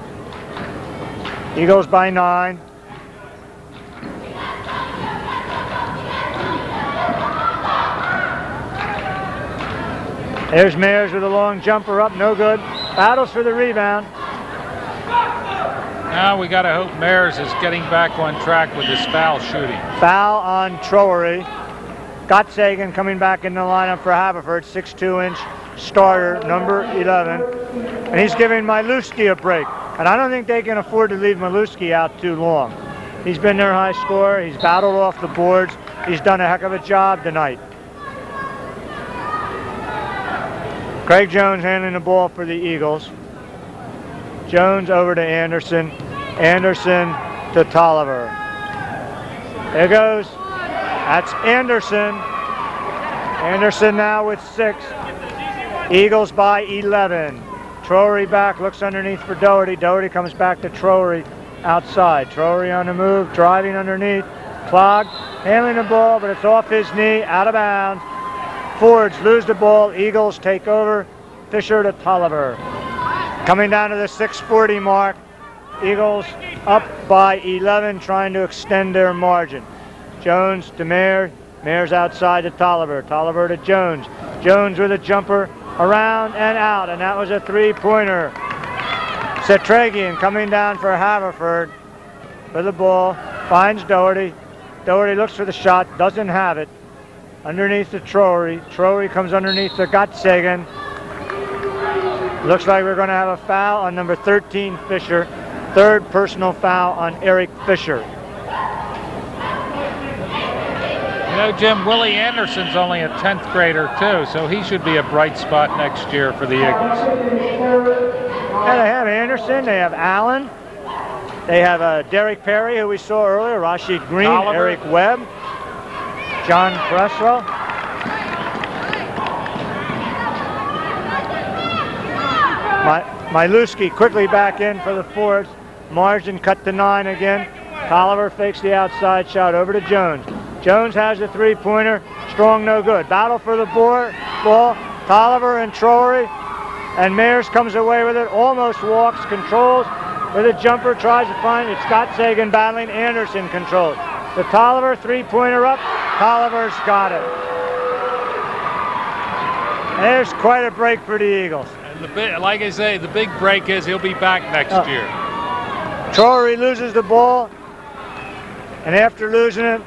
Eagles by 9. There's Mayers with a long jumper up, no good. Battles for the rebound. Now we got to hope Mayers is getting back on track with his foul shooting. Foul on Trowery. Gottsagen coming back in the lineup for Haverford, 6'2" starter, number 11. And he's giving Miluski a break. And I don't think they can afford to leave Miluski out too long. He's been their high scorer. He's battled off the boards. He's done a heck of a job tonight. Craig Jones handling the ball for the Eagles. Jones over to Anderson. Anderson to Tolliver. There goes. That's Anderson. Anderson now with 6. Eagles by 11. Trowery back, looks underneath for Doherty. Doherty comes back to Trowery outside. Trowery on the move, driving underneath. Clog handling the ball, but it's off his knee, out of bounds. Fords lose the ball. Eagles take over. Fisher to Tolliver. Coming down to the 6:40 mark. Eagles up by 11, trying to extend their margin. Jones to Mayer. Mayer's outside to Tolliver. Tolliver to Jones. Jones with a jumper. Around and out, and that was a three-pointer. Satragian coming down for Haverford with the ball. Finds Doherty. Doherty looks for the shot. Doesn't have it. Underneath to Trowery. Trowery comes underneath to Gottsagen. Looks like we're going to have a foul on number 13, Fisher. Third personal foul on Eric Fisher. You know, Jim, Willie Anderson's only a 10th grader too, so he should be a bright spot next year for the Eagles. Yeah, they have Anderson, they have Allen, they have Derek Perry, who we saw earlier, Rashid Green, Oliver. Eric Webb, John Cresswell. Miluski quickly back in for the Fords. Margin cut to 9 again. Tolliver fakes the outside shot over to Jones. Jones has the three-pointer. Strong, no good. Battle for the ball. Tolliver and Trowery. And Mayers comes away with it. Almost walks, controls with a jumper. Tries to find it. Scott Sagan battling. Anderson controls. The Tolliver three-pointer up. Tolliver's got it. There's quite a break for the Eagles. Like I say, the big break is he'll be back next year. Trowery loses the ball, and after losing it,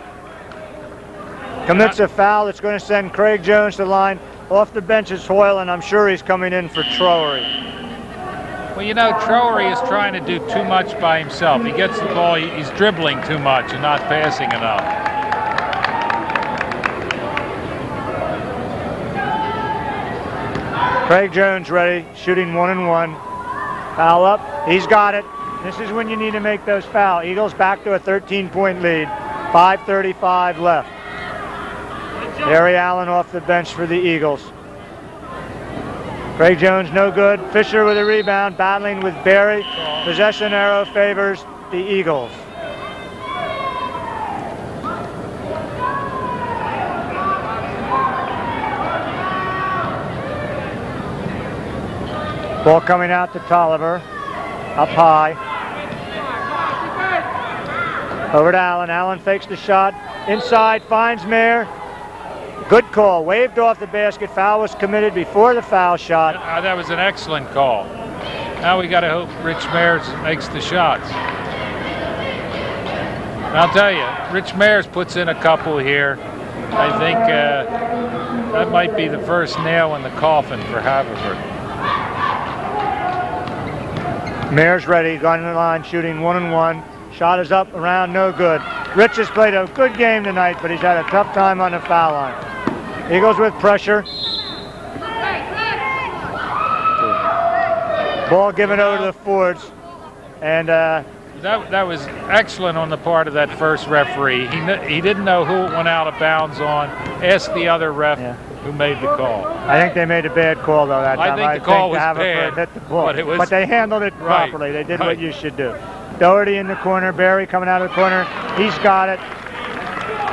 commits a foul that's going to send Craig Jones to the line. Off the bench is Hoyle, and I'm sure he's coming in for Trowery. Well, you know, Trowery is trying to do too much by himself. He gets the ball, he's dribbling too much and not passing enough. Craig Jones ready, shooting 1-and-1. Foul up, he's got it. This is when you need to make those fouls. Eagles back to a 13-point lead. 5:35 left. Barry Allen off the bench for the Eagles. Craig Jones no good. Fisher with a rebound, battling with Barry. Possession arrow favors the Eagles. Ball coming out to Tolliver, up high. Over to Allen. Allen fakes the shot. Inside, finds Mayer. Good call. Waved off the basket. Foul was committed before the foul shot. That was an excellent call. Now we got to hope Rich Mayers makes the shots. And I'll tell you, Rich Mayers puts in a couple here. I think that might be the first nail in the coffin for Haverford. Mayer's ready, going to the line, shooting 1-and-1. Shot is up, around, no good. Rich has played a good game tonight, but he's had a tough time on the foul line. Eagles with pressure. Ball given over to the Fords. And that was excellent on the part of that first referee. He didn't know who it went out of bounds on. Asked the other ref who made the call. I think they made a bad call, though, that time. I think the call was Haverford bad, hit the ball. but they handled it properly. They did what you should do. Doherty in the corner. Barry coming out of the corner. He's got it.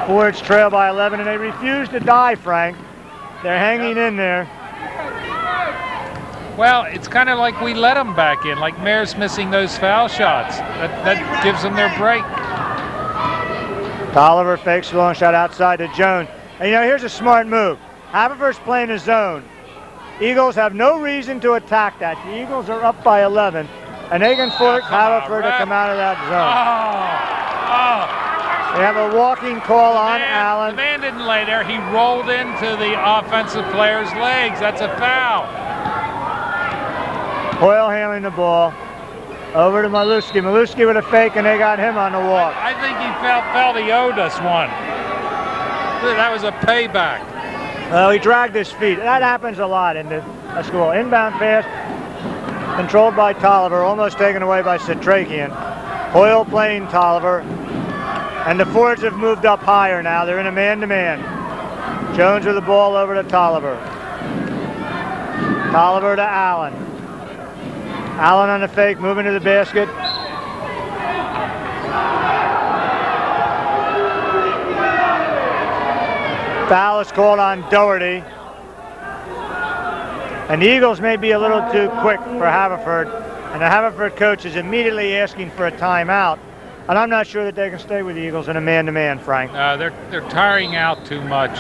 Fords trail by 11, and they refuse to die, Frank. They're hanging in there. Well, it's kind of like we let them back in, like Mayer's missing those foul shots. That gives them their break. Tolliver fakes a long shot outside to Jones. And you know, here's a smart move. Haverford's playing a zone. Eagles have no reason to attack that. The Eagles are up by 11, and they can force Haverford to come out of that zone. They have a walking call on Allen. The man didn't lay there. He rolled into the offensive player's legs. That's a foul. Hoyle handling the ball. Over to Miluski. Miluski with a fake, and they got him on the walk. I think he felt he owed us one. That was a payback. Well, he dragged his feet. That happens a lot in the school. Inbound pass, controlled by Tolliver, almost taken away by Satrakian. Hoyle playing Tolliver. And the Fords have moved up higher now. They're in a man-to-man. Jones with the ball over to Tolliver. Tolliver to Allen. Allen on the fake, moving to the basket. Foul is called on Doherty. And the Eagles may be a little too quick for Haverford. And the Haverford coach is immediately asking for a timeout. And I'm not sure that they can stay with the Eagles in a man-to-man, Frank. They're tiring out too much.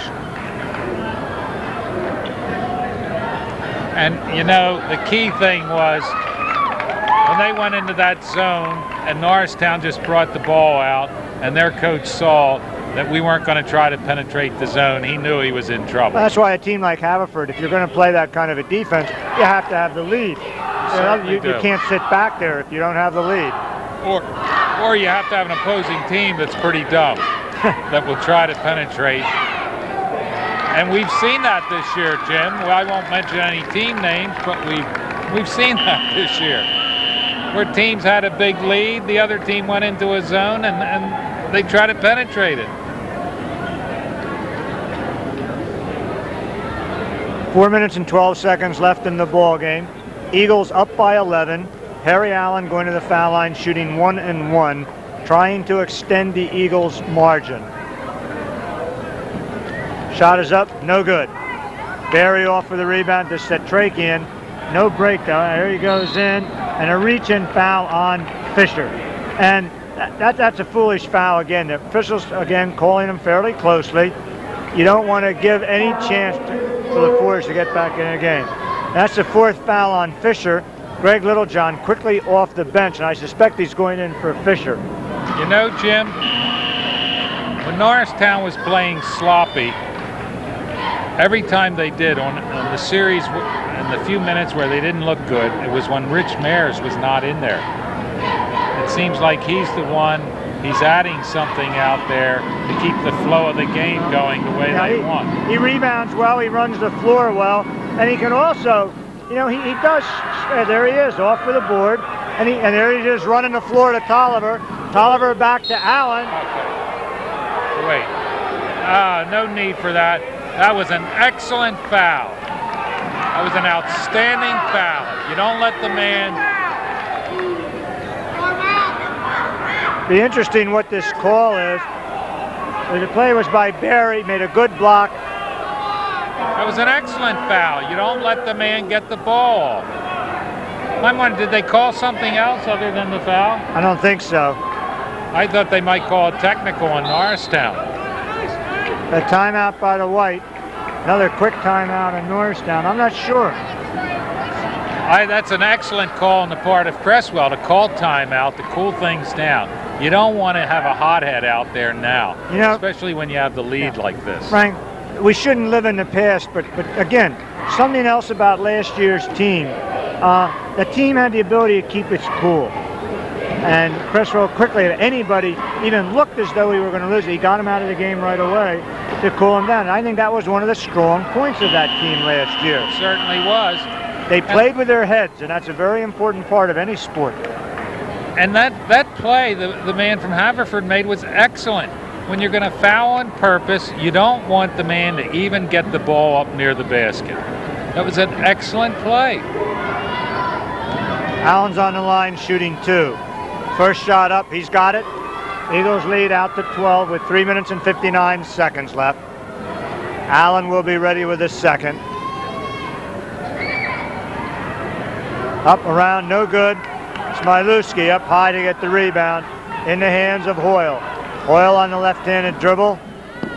And, you know, the key thing was when they went into that zone and Norristown just brought the ball out and their coach saw that we weren't going to try to penetrate the zone. He knew he was in trouble. That's why a team like Haverford, if you're going to play that kind of a defense, you have to have the lead. You can't sit back there if you don't have the lead. Or you have to have an opposing team that's pretty dumb that will try to penetrate. And we've seen that this year, Jim. Well, I won't mention any team names, but we've seen that this year, where teams had a big lead, the other team went into a zone, and they try to penetrate it. 4 minutes and 12 seconds left in the ball game. Eagles up by 11. Harry Allen going to the foul line, shooting 1-1, trying to extend the Eagles' margin. Shot is up, no good. Barry off for the rebound to Setrakian. No break though. There he goes in, and a reach-in foul on Fisher. And that's a foolish foul again. The officials again calling him fairly closely. You don't want to give any chance for the Fords to get back in the game. That's the fourth foul on Fisher. Greg Littlejohn quickly off the bench, and I suspect he's going in for Fisher. You know, Jim, when Norristown was playing sloppy, every time they did on the series, in the few minutes where they didn't look good, it was when Rich Mayers was not in there. It seems like he's the one, he's adding something out there to keep the flow of the game going the way they want. He rebounds well, he runs the floor well, and he can also, you know, he does, there he is, off for the board, and there he is running the floor to Tolliver. Tolliver back to Allen. Okay. Wait, no need for that. That was an excellent foul. That was an outstanding foul. You don't let the man... Be interesting what this call is. The play was by Barry, made a good block. That was an excellent foul. You don't let the man get the ball. I'm wondering, did they call something else other than the foul? I don't think so. I thought they might call a technical on Norristown. A timeout by the White. Another quick timeout on Norristown. I'm not sure. That's an excellent call on the part of Cresswell to call timeout to cool things down. You don't want to have a hothead out there now, you know, especially when you have the lead like this. Frank, we shouldn't live in the past, but again, something else about last year's team. The team had the ability to keep its cool. And Cresswell quickly, if anybody even looked as though we were going to lose, he got him out of the game right away to cool him down. And I think that was one of the strong points of that team last year. It certainly was. They played with their heads, and that's a very important part of any sport. And that play the man from Haverford made was excellent. When you're going to foul on purpose, you don't want the man to even get the ball up near the basket. That was an excellent play. Allen's on the line shooting 2. First shot up, he's got it. Eagles lead out to 12 with 3 minutes and 59 seconds left. Allen will be ready with his second. Up, around, no good. Smilewski up high to get the rebound in the hands of Hoyle. Hoyle on the left-handed dribble,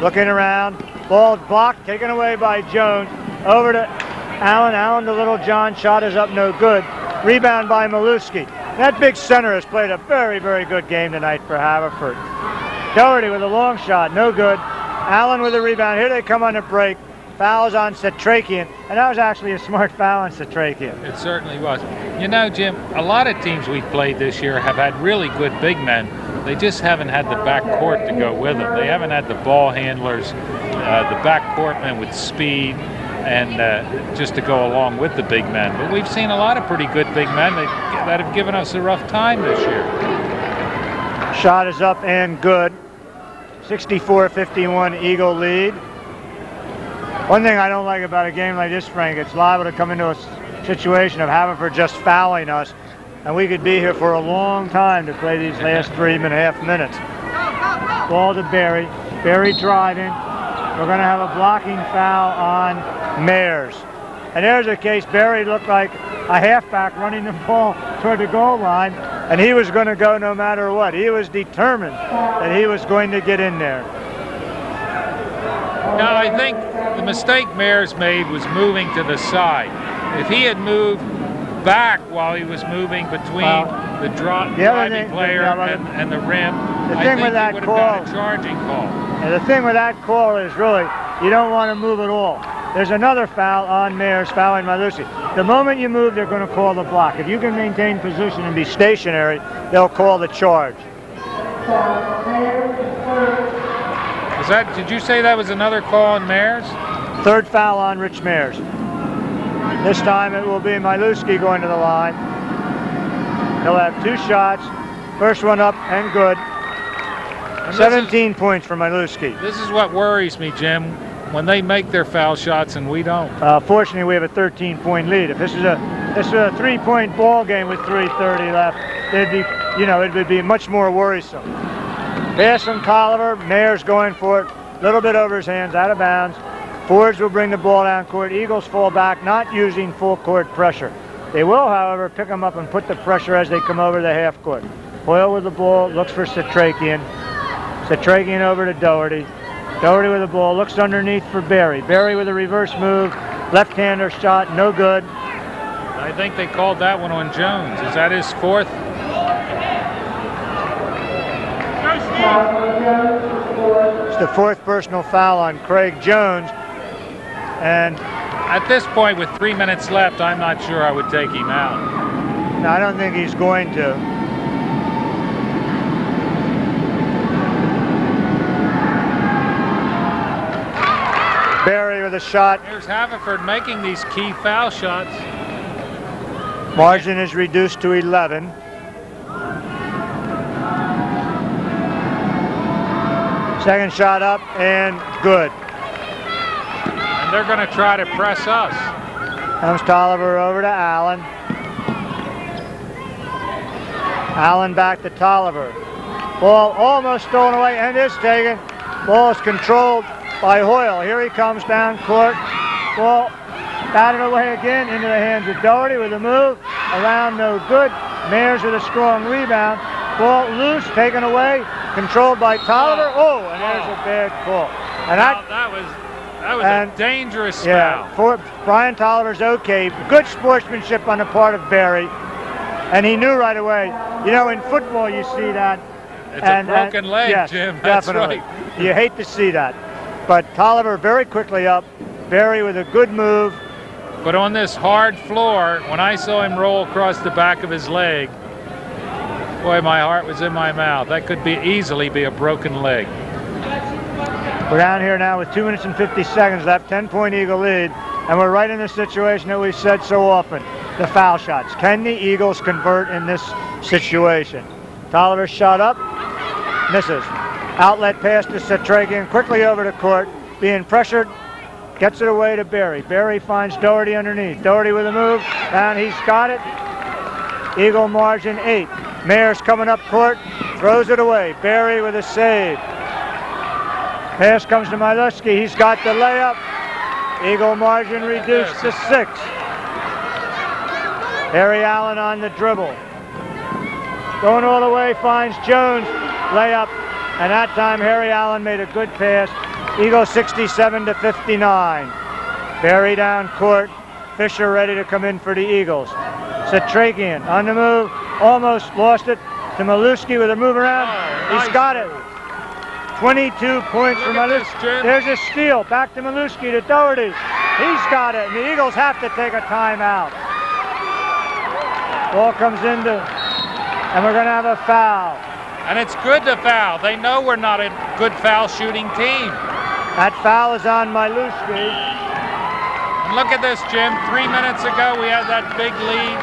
looking around. Ball blocked, taken away by Jones. Over to Allen. Allen to Littlejohn. Shot is up, no good. Rebound by Milewski. That big center has played a very, very good game tonight for Haverford. Doherty with a long shot, no good. Allen with a rebound. Here they come on the break. Fouls on Setrakian, and that was actually a smart foul on Setrakian. It certainly was. You know, Jim, a lot of teams we've played this year have had really good big men. They just haven't had the back court to go with them. They haven't had the ball handlers, the back court men with speed, and just to go along with the big men. But we've seen a lot of pretty good big men that have given us a rough time this year. Shot is up and good. 64-51 Eagle lead. One thing I don't like about a game like this, Frank, it's liable to come into a situation of Haverford just fouling us, and we could be here for a long time to play these last 3.5 minutes. Ball to Barry. Barry driving. We're going to have a blocking foul on Mayers. And there's a case, Barry looked like a halfback running the ball toward the goal line, and he was going to go no matter what. He was determined that he was going to get in there. Now, I think the mistake Mayers made was moving to the side. If he had moved back while he was moving between the driving player and the rim, I think he would have got a charging call. And the thing with that call is really, you don't want to move at all. There's another foul on Mayers, fouling Miluski. The moment you move, they're going to call the block. If you can maintain position and be stationary, they'll call the charge. Did you say that was another call on Mayers? Third foul on Rich Mayers. This time it will be Miluski going to the line. He'll have 2 shots. First one up and good. 17 points for Miluski. This is what worries me, Jim, when they make their foul shots and we don't. Fortunately, we have a 13-point lead. If this is a 3-point ball game with 3:30 left, it would be much more worrisome. Pass from Tolliver. Mayers going for it. A little bit over his hands, out of bounds. Fords will bring the ball down court. Eagles fall back, not using full court pressure. They will, however, pick them up and put the pressure as they come over the half court. Hoyle with the ball, looks for Satrakian. Satrakian over to Doherty. Doherty with the ball, looks underneath for Barry. Barry with a reverse move, left-hander shot, no good. I think they called that one on Jones. Is that his 4th? It's the 4th personal foul on Craig Jones. And at this point, with 3 minutes left, I'm not sure I would take him out. No, I don't think he's going to. Barry with a shot. Here's Haverford making these key foul shots. Margin is reduced to 11. Second shot up and good. And they're going to try to press us. Comes Tolliver over to Allen. Allen back to Tolliver. Ball almost stolen away and is taken. Ball is controlled by Hoyle. Here he comes down court. Ball batted away again into the hands of Doherty with a move. Around, no good. Mayers with a strong rebound. Ball loose, taken away. Controlled by Tolliver. Oh, and there's a bad call. And that was a dangerous foul. For Brian Tolliver's okay. Good sportsmanship on the part of Barry. And he knew right away. You know, in football you see that. It's a broken leg, yes, Jim. That's definitely. right. You hate to see that. But Tolliver very quickly up. Barry with a good move. But on this hard floor, when I saw him roll across the back of his leg, boy, my heart was in my mouth. That could easily be a broken leg. We're down here now with 2 minutes and 50 seconds left, 10-point Eagle lead, and we're right in the situation that we've said so often, the foul shots. Can the Eagles convert in this situation? Tolliver shot up, misses. Outlet pass to Satrakian, quickly over to court, being pressured, gets it away to Barry. Barry finds Doherty underneath. Doherty with a move, and he's got it. Eagle margin 8. Mayers coming up court, throws it away. Barry with a save. Pass comes to Miluski. He's got the layup. Eagle margin reduced to 6. Harry Allen on the dribble. Going all the way, finds Jones. Layup. And that time Harry Allen made a good pass. Eagle 67 to 59. Barry down court. Fisher ready to come in for the Eagles. Satrakian on the move. Almost lost it to Miluski with a move around. He's got it. 22 points for Miluski. There's a steal. Back to Miluski to Doherty. He's got it. And the Eagles have to take a timeout. Ball comes into, and we're going to have a foul. And it's good to foul. They know we're not a good foul shooting team. That foul is on Miluski. And look at this, Jim. 3 minutes ago, we had that big lead.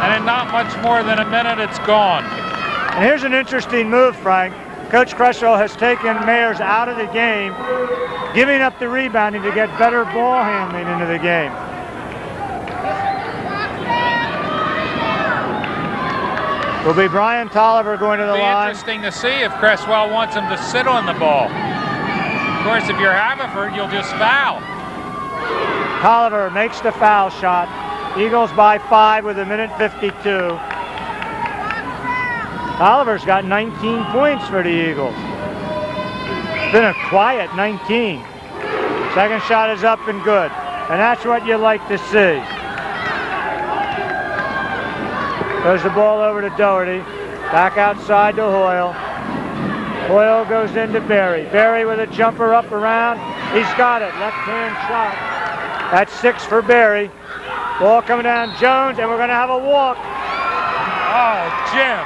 And in not much more than a minute, it's gone. And here's an interesting move, Frank. Coach Cresswell has taken Mayers out of the game, giving up the rebounding to get better ball handling into the game. Will be Brian Tolliver going to the line. It'll be interesting to see if Cresswell wants him to sit on the ball. Of course, if you're Haverford, you'll just foul. Tolliver makes the foul shot. Eagles by 5 with 1:52. Tolliver's got 19 points for the Eagles. It's been a quiet 19. Second shot is up and good. And that's what you like to see. Goes the ball over to Doherty. Back outside to Hoyle. Hoyle goes into Berry. Berry with a jumper up around. He's got it. Left-hand shot. That's 6 for Berry. Ball coming down Jones, and we're going to have a walk. Oh, Jim.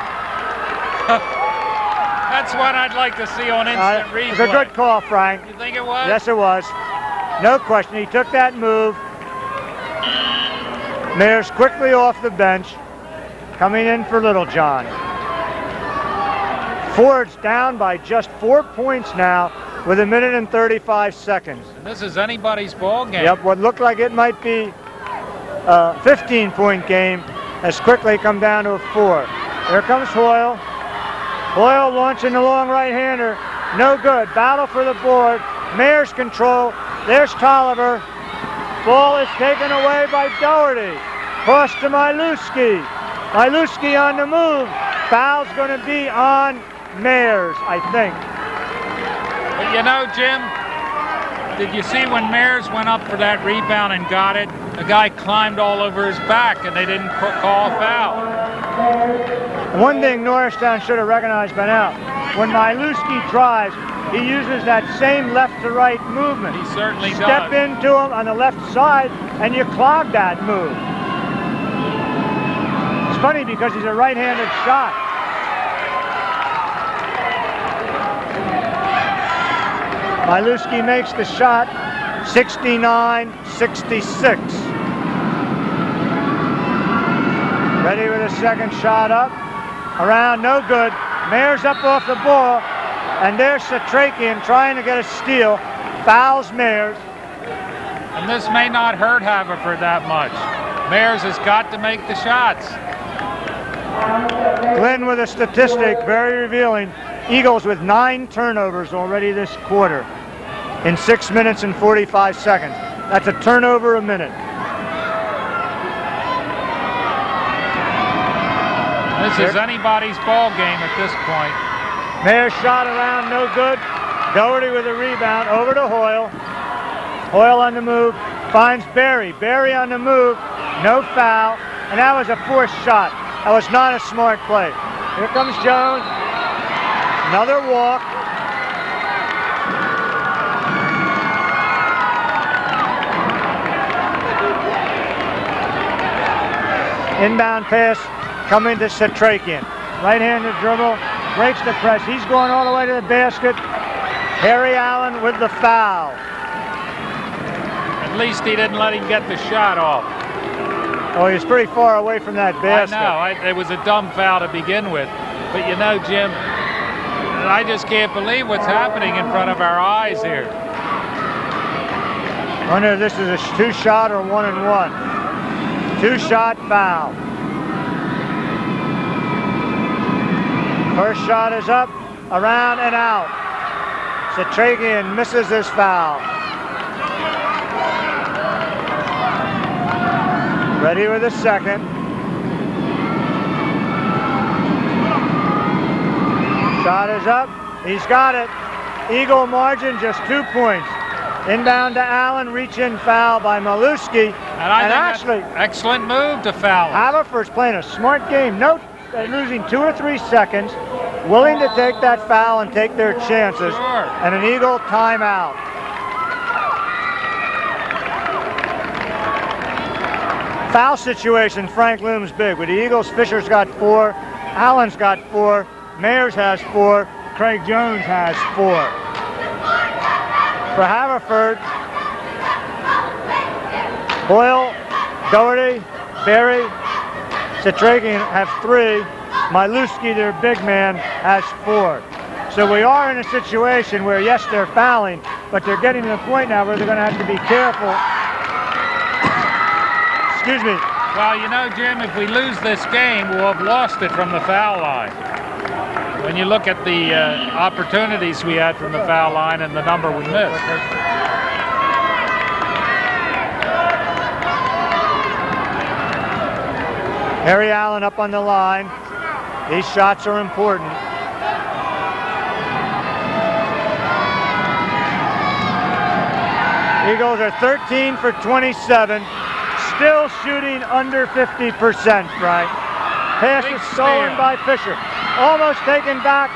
That's what I'd like to see on instant replay. It's a good call, Frank. You think it was? Yes, it was. No question. He took that move. Mayers quickly off the bench. Coming in for Littlejohn. Ford's down by just 4 points now with 1 minute and 35 seconds. And this is anybody's ball game. Yep, what looked like it might be a 15-point game has quickly come down to a 4. Here comes Hoyle. Hoyle launching the long right-hander. No good. Battle for the board. Mayers control. There's Tolliver. Ball is taken away by Doherty. Cross to Miluski. Miluski on the move. Foul's going to be on Mayers, I think. But you know, Jim, did you see when Mayers went up for that rebound and got it? The guy climbed all over his back and they didn't call a foul. One thing Norristown should have recognized by now, when Miluski drives, he uses that same left to right movement. He certainly does. Step into him on the left side and you clog that move. It's funny because he's a right-handed shot. Miluski makes the shot, 69-66. Ready with a second shot up. Around, no good. Mayers up off the ball. And there's Satrakian trying to get a steal. Fouls Mayers. And this may not hurt Haverford that much. Mayers has got to make the shots. Glenn with a statistic, very revealing. Eagles with 9 turnovers already this quarter in 6 minutes and 45 seconds. That's a turnover a minute. This is anybody's ball game at this point. Mayers shot around, no good. Doherty with a rebound, over to Hoyle. Hoyle on the move, finds Berry. Berry on the move, no foul. And that was a forced shot. That was not a smart play. Here comes Jones. Another walk. Inbound pass coming to Satrakian. Right-handed dribble, breaks the press. He's going all the way to the basket. Harry Allen with the foul. At least he didn't let him get the shot off. Oh, he was pretty far away from that basket. I know. It was a dumb foul to begin with. But you know, Jim, I just can't believe what's happening in front of our eyes here. I wonder if this is a 2-shot or 1-and-1. 2-shot foul. First shot is up, around and out. Satrakian misses his foul. Ready with a second. Shot is up. He's got it. Eagle margin, just 2 points. Inbound to Allen, reach-in foul by Miluski. And actually, excellent move to foul. Haverford's playing a smart game. Note they're losing 2 or 3 seconds, willing to take that foul and take their chances. Sure. And an Eagle timeout. Foul situation, Frank looms big. With the Eagles, Fisher's got 4, Allen's got 4, Mayers has 4, Craig Jones has 4. For Haverford, Hoyle, Doherty, Berry, Satrakian have 3. Miluski, their big man, has 4. So we are in a situation where, yes, they're fouling, but they're getting to the point now where they're going to have to be careful. Excuse me. Well, you know, Jim, if we lose this game, we'll have lost it from the foul line. When you look at the opportunities we had from the foul line and the number we missed. Harry Allen up on the line. These shots are important. Eagles are 13 for 27. Still shooting under 50%, Frank. Pass is stolen by Fisher. Almost taken back.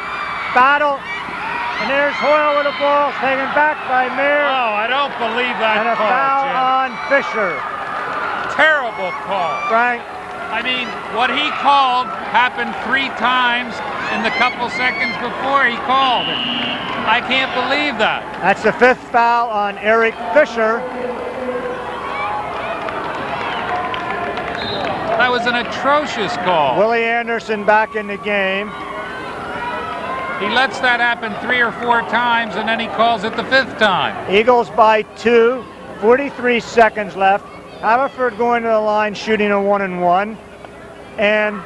Battle. And there's Hoyle with the ball, taken back by Mayer. Oh, I don't believe that And a call, foul Jim. on Fisher. Terrible call. Frank, I mean, what he called happened 3 times in the couple seconds before he called it. I can't believe that. that's the 5th foul on Eric Fisher. That was an atrocious call. Willie Anderson back in the game. He lets that happen 3 or 4 times, and then he calls it the 5th time. Eagles by 2, 43 seconds left. Haverford going to the line shooting a 1-and-1. And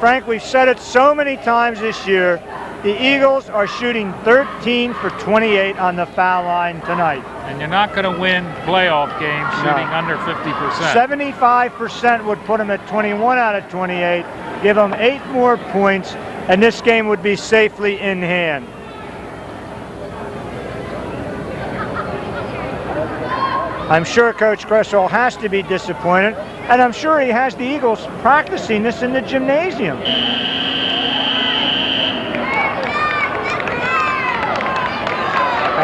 Frank, we've said it so many times this year, the Eagles are shooting 13 for 28 on the foul line tonight. And you're not going to win playoff games shooting under 50%. 75% would put them at 21 out of 28, give them 8 more points, and this game would be safely in hand. I'm sure Coach Cresswell has to be disappointed, and I'm sure he has the Eagles practicing this in the gymnasium.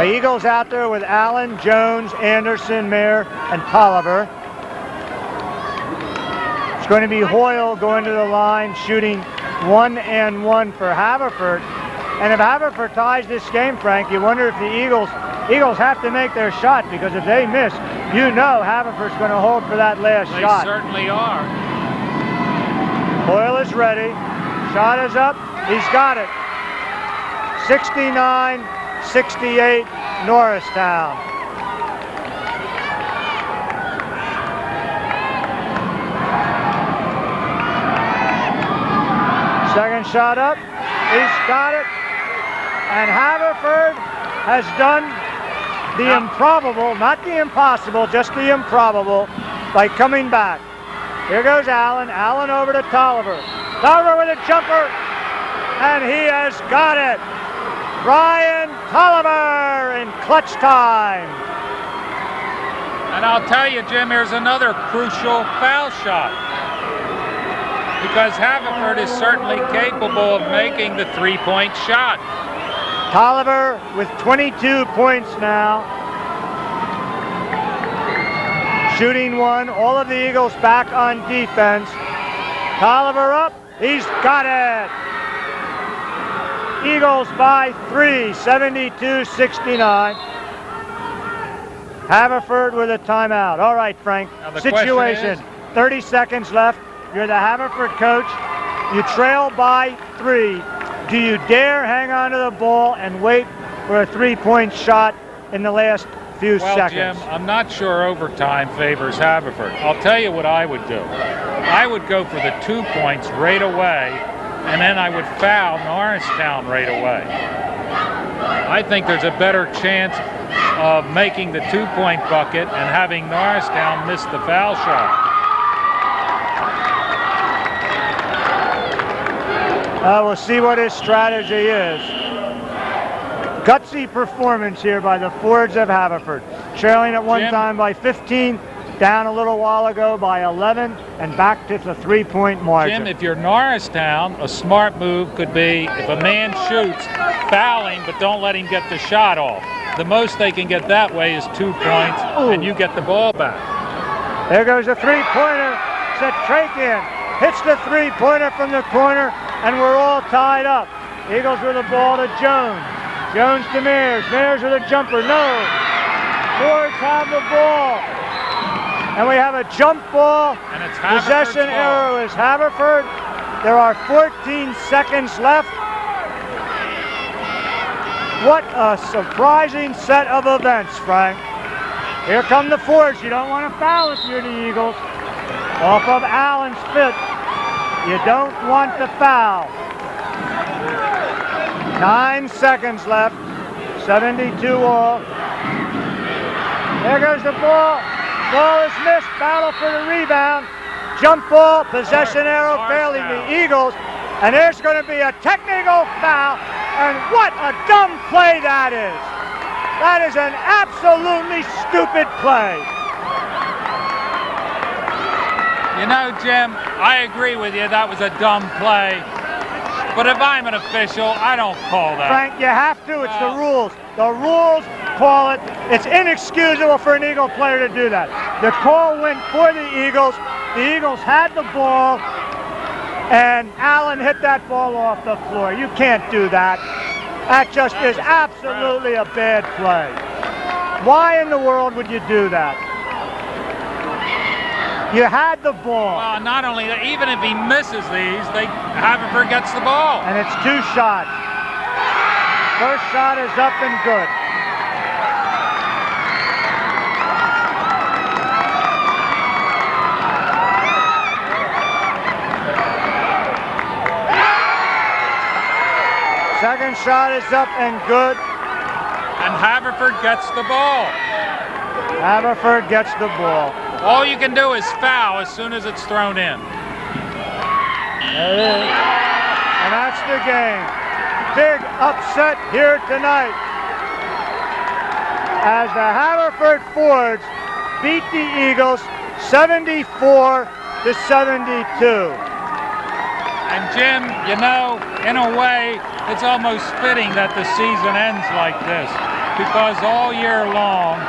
Eagles out there with Allen, Jones, Anderson, Mayer, and Tolliver. It's going to be Hoyle going to the line, shooting 1-and-1 for Haverford. And if Haverford ties this game, Frank, you wonder if the Eagles have to make their shot, because if they miss, you know Haverford's going to hold for that last shot. They certainly are. Hoyle is ready. Shot is up. He's got it. 69-68, Norristown. Second shot up. He's got it. And Haverford has done the improbable, not the impossible, just the improbable, by coming back. Here goes Allen. Allen over to Tolliver. Tolliver with a jumper, and he has got it. Brian Tolliver in clutch time. And I'll tell you, Jim, here's another crucial foul shot, because Haverford is certainly capable of making the 3-point shot. Tolliver with 22 points now. Shooting 1. All of the Eagles back on defense. Tolliver up. He's got it. Eagles by 3, 72-69. Haverford with a timeout. All right, Frank. Situation. 30 seconds left. You're the Haverford coach. You trail by 3. Do you dare hang on to the ball and wait for a 3-point shot in the last few seconds? Well, Jim, I'm not sure overtime favors Haverford. I'll tell you what I would do. I would go for the 2 points right away, and then I would foul Norristown right away. I think there's a better chance of making the 2-point bucket and having Norristown miss the foul shot. We'll see what his strategy is. Gutsy performance here by the Fords of Haverford. Trailing at one time by 15, down a little while ago by 11, and back to the 3-point margin. Jim, if you're Norristown, a smart move could be, if a man shoots, foul him, but don't let him get the shot off. The most they can get that way is 2 points, and you get the ball back. There goes a 3-pointer. Satrakian hits the 3-pointer from the corner, and we're all tied up. Eagles with the ball to Jones. Jones to Mears. Mears with a jumper. No. Fords have the ball. And we have a jump ball. And it's Possession error is Haverford. There are 14 seconds left. What a surprising set of events, Frank. Here come the Fords. You don't want to foul if you're the Eagles. Off of Allen's foot. You don't want to foul. 9 seconds left. 72 all. There goes the ball. Ball is missed. Battle for the rebound. Jump ball. Possession arrow failing the Eagles. And there's going to be a technical foul. And what a dumb play that is. That is an absolutely stupid play. You know, Jim, I agree with you. That was a dumb play. But if I'm an official, I don't call that. Frank, you have to. It's the rules. The rules call it. It's inexcusable for an Eagle player to do that. The call went for the Eagles. The Eagles had the ball, and Allen hit that ball off the floor. You can't do that. That just is absolutely a bad play. Why in the world would you do that? You had the ball. Well, not only that, even if he misses these, Haverford gets the ball. And it's 2 shots. First shot is up and good. Second shot is up and good. And Haverford gets the ball. Haverford gets the ball. All you can do is foul as soon as it's thrown in. There it is. And that's the game. Big upset here tonight as the Haverford Fords beat the Eagles 74-72. And Jim, you know, in a way, it's almost fitting that the season ends like this, because all year long,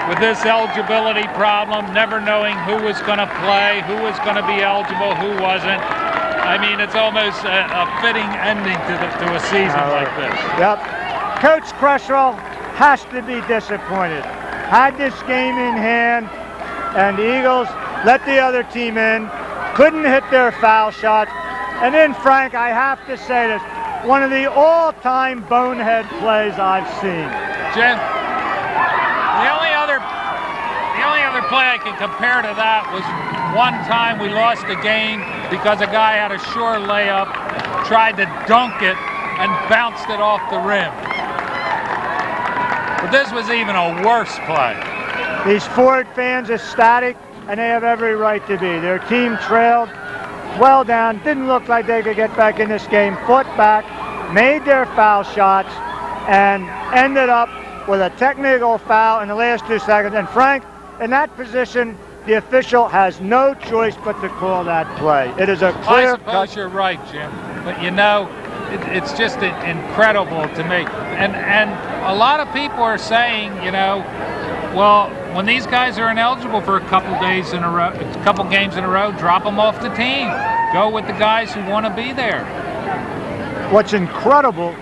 with this eligibility problem, never knowing who was going to play, who was going to be eligible, who wasn't, I mean, it's almost a fitting ending to a season like this. Yep. Coach Cresswell has to be disappointed. Had this game in hand, and the Eagles let the other team in, couldn't hit their foul shots. And then, Frank, I have to say this, one of the all-time bonehead plays I've seen. Jim, the only other play I can compare to that was one time we lost a game because a guy had a sure layup, tried to dunk it, and bounced it off the rim. But this was even a worse play. These Ford fans are ecstatic, and they have every right to be. Their team trailed well down, didn't look like they could get back in this game, fought back, made their foul shots, and ended up with a technical foul in the last 2 seconds. And Frank, in that position, the official has no choice but to call that play. It is a clear I suppose you're right, Jim. But you know, it's just incredible to me. And a lot of people are saying, you know, well, when these guys are ineligible for a couple games in a row, drop them off the team. Go with the guys who want to be there. What's incredible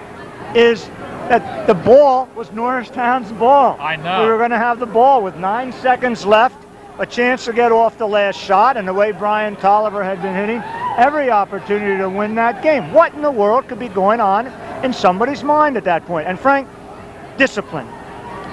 is that the ball was Norristown's ball. I know. We were going to have the ball with 9 seconds left, a chance to get off the last shot, and the way Brian Tolliver had been hitting, every opportunity to win that game. What in the world could be going on in somebody's mind at that point? And Frank, discipline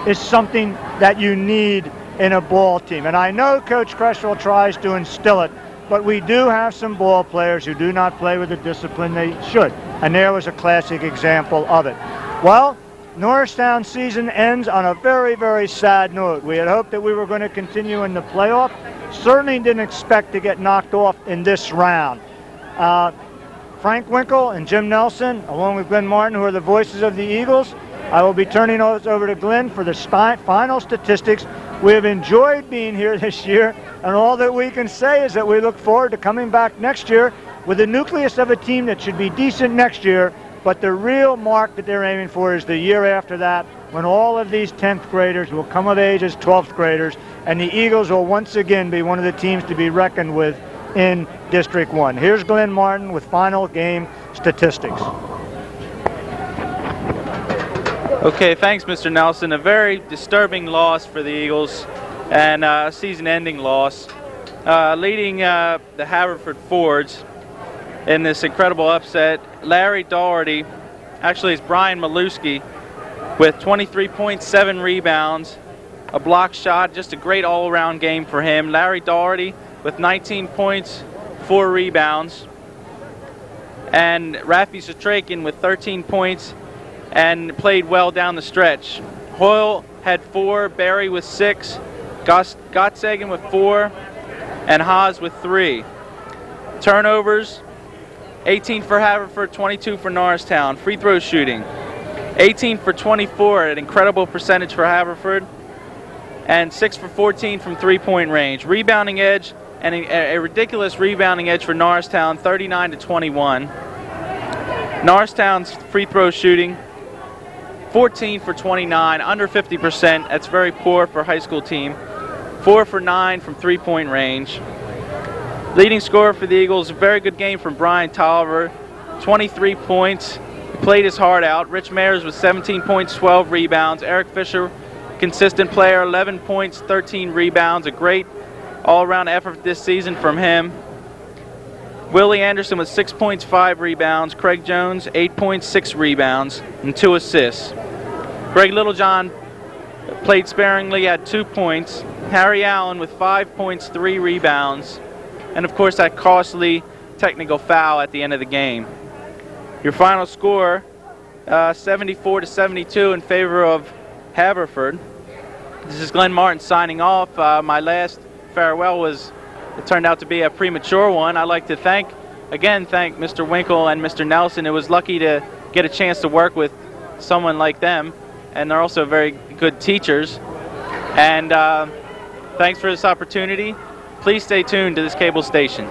is something that you need in a ball team. And I know Coach Cresswell tries to instill it, but we do have some ball players who do not play with the discipline they should. And there was a classic example of it. Well, Norristown season ends on a very, very sad note. We had hoped that we were going to continue in the playoff. Certainly didn't expect to get knocked off in this round. Frank Winkle and Jim Nelson, along with Glenn Martin, who are the voices of the Eagles, I will be turning those over to Glenn for the final statistics. We have enjoyed being here this year, and all that we can say is that we look forward to coming back next year with a nucleus of a team that should be decent next year, but the real mark that they're aiming for is the year after that, when all of these 10th graders will come of age as 12th graders, and the Eagles will once again be one of the teams to be reckoned with in District 1. Here's Glenn Martin with final game statistics. Okay, thanks, Mr. Nelson. A very disturbing loss for the Eagles, and a season-ending loss. Leading the Haverford Fords in this incredible upset, Larry Daugherty, actually it's Brian Maluski, with 23.7 rebounds, a block shot, just a great all-around game for him. Larry Daugherty with 19 points, 4 rebounds, and Rafi Satrakin with 13 points and played well down the stretch. Hoyle had 4, Barry with 6, Gottsagen with 4, and Haas with 3. Turnovers, 18 for Haverford, 22 for Norristown. Free throw shooting, 18 for 24, an incredible percentage for Haverford, and 6 for 14 from three-point range. Rebounding edge, and a ridiculous rebounding edge for Norristown, 39 to 21. Norristown's free throw shooting, 14 for 29, under 50%. That's very poor for a high school team. 4 for 9 from three-point range. Leading scorer for the Eagles, a very good game from Brian Tolliver, 23 points. He played his heart out. Rich Mayers with 17 points, 12 rebounds. Eric Fisher, consistent player, 11 points, 13 rebounds. A great all-around effort this season from him. Willie Anderson with 6 points, 5 rebounds. Craig Jones, 8 points, 6 rebounds, and 2 assists. Greg Littlejohn played sparingly at 2 points. Harry Allen with 5 points, 3 rebounds. And of course that costly technical foul at the end of the game. Your final score, 74-72 in favor of Haverford. This is Glenn Martin signing off. My last farewell it turned out to be a premature one. I'd like to thank Mr. Winkle and Mr. Nelson. It was lucky to get a chance to work with someone like them, and they're also very good teachers. And thanks for this opportunity. Please stay tuned to this cable station.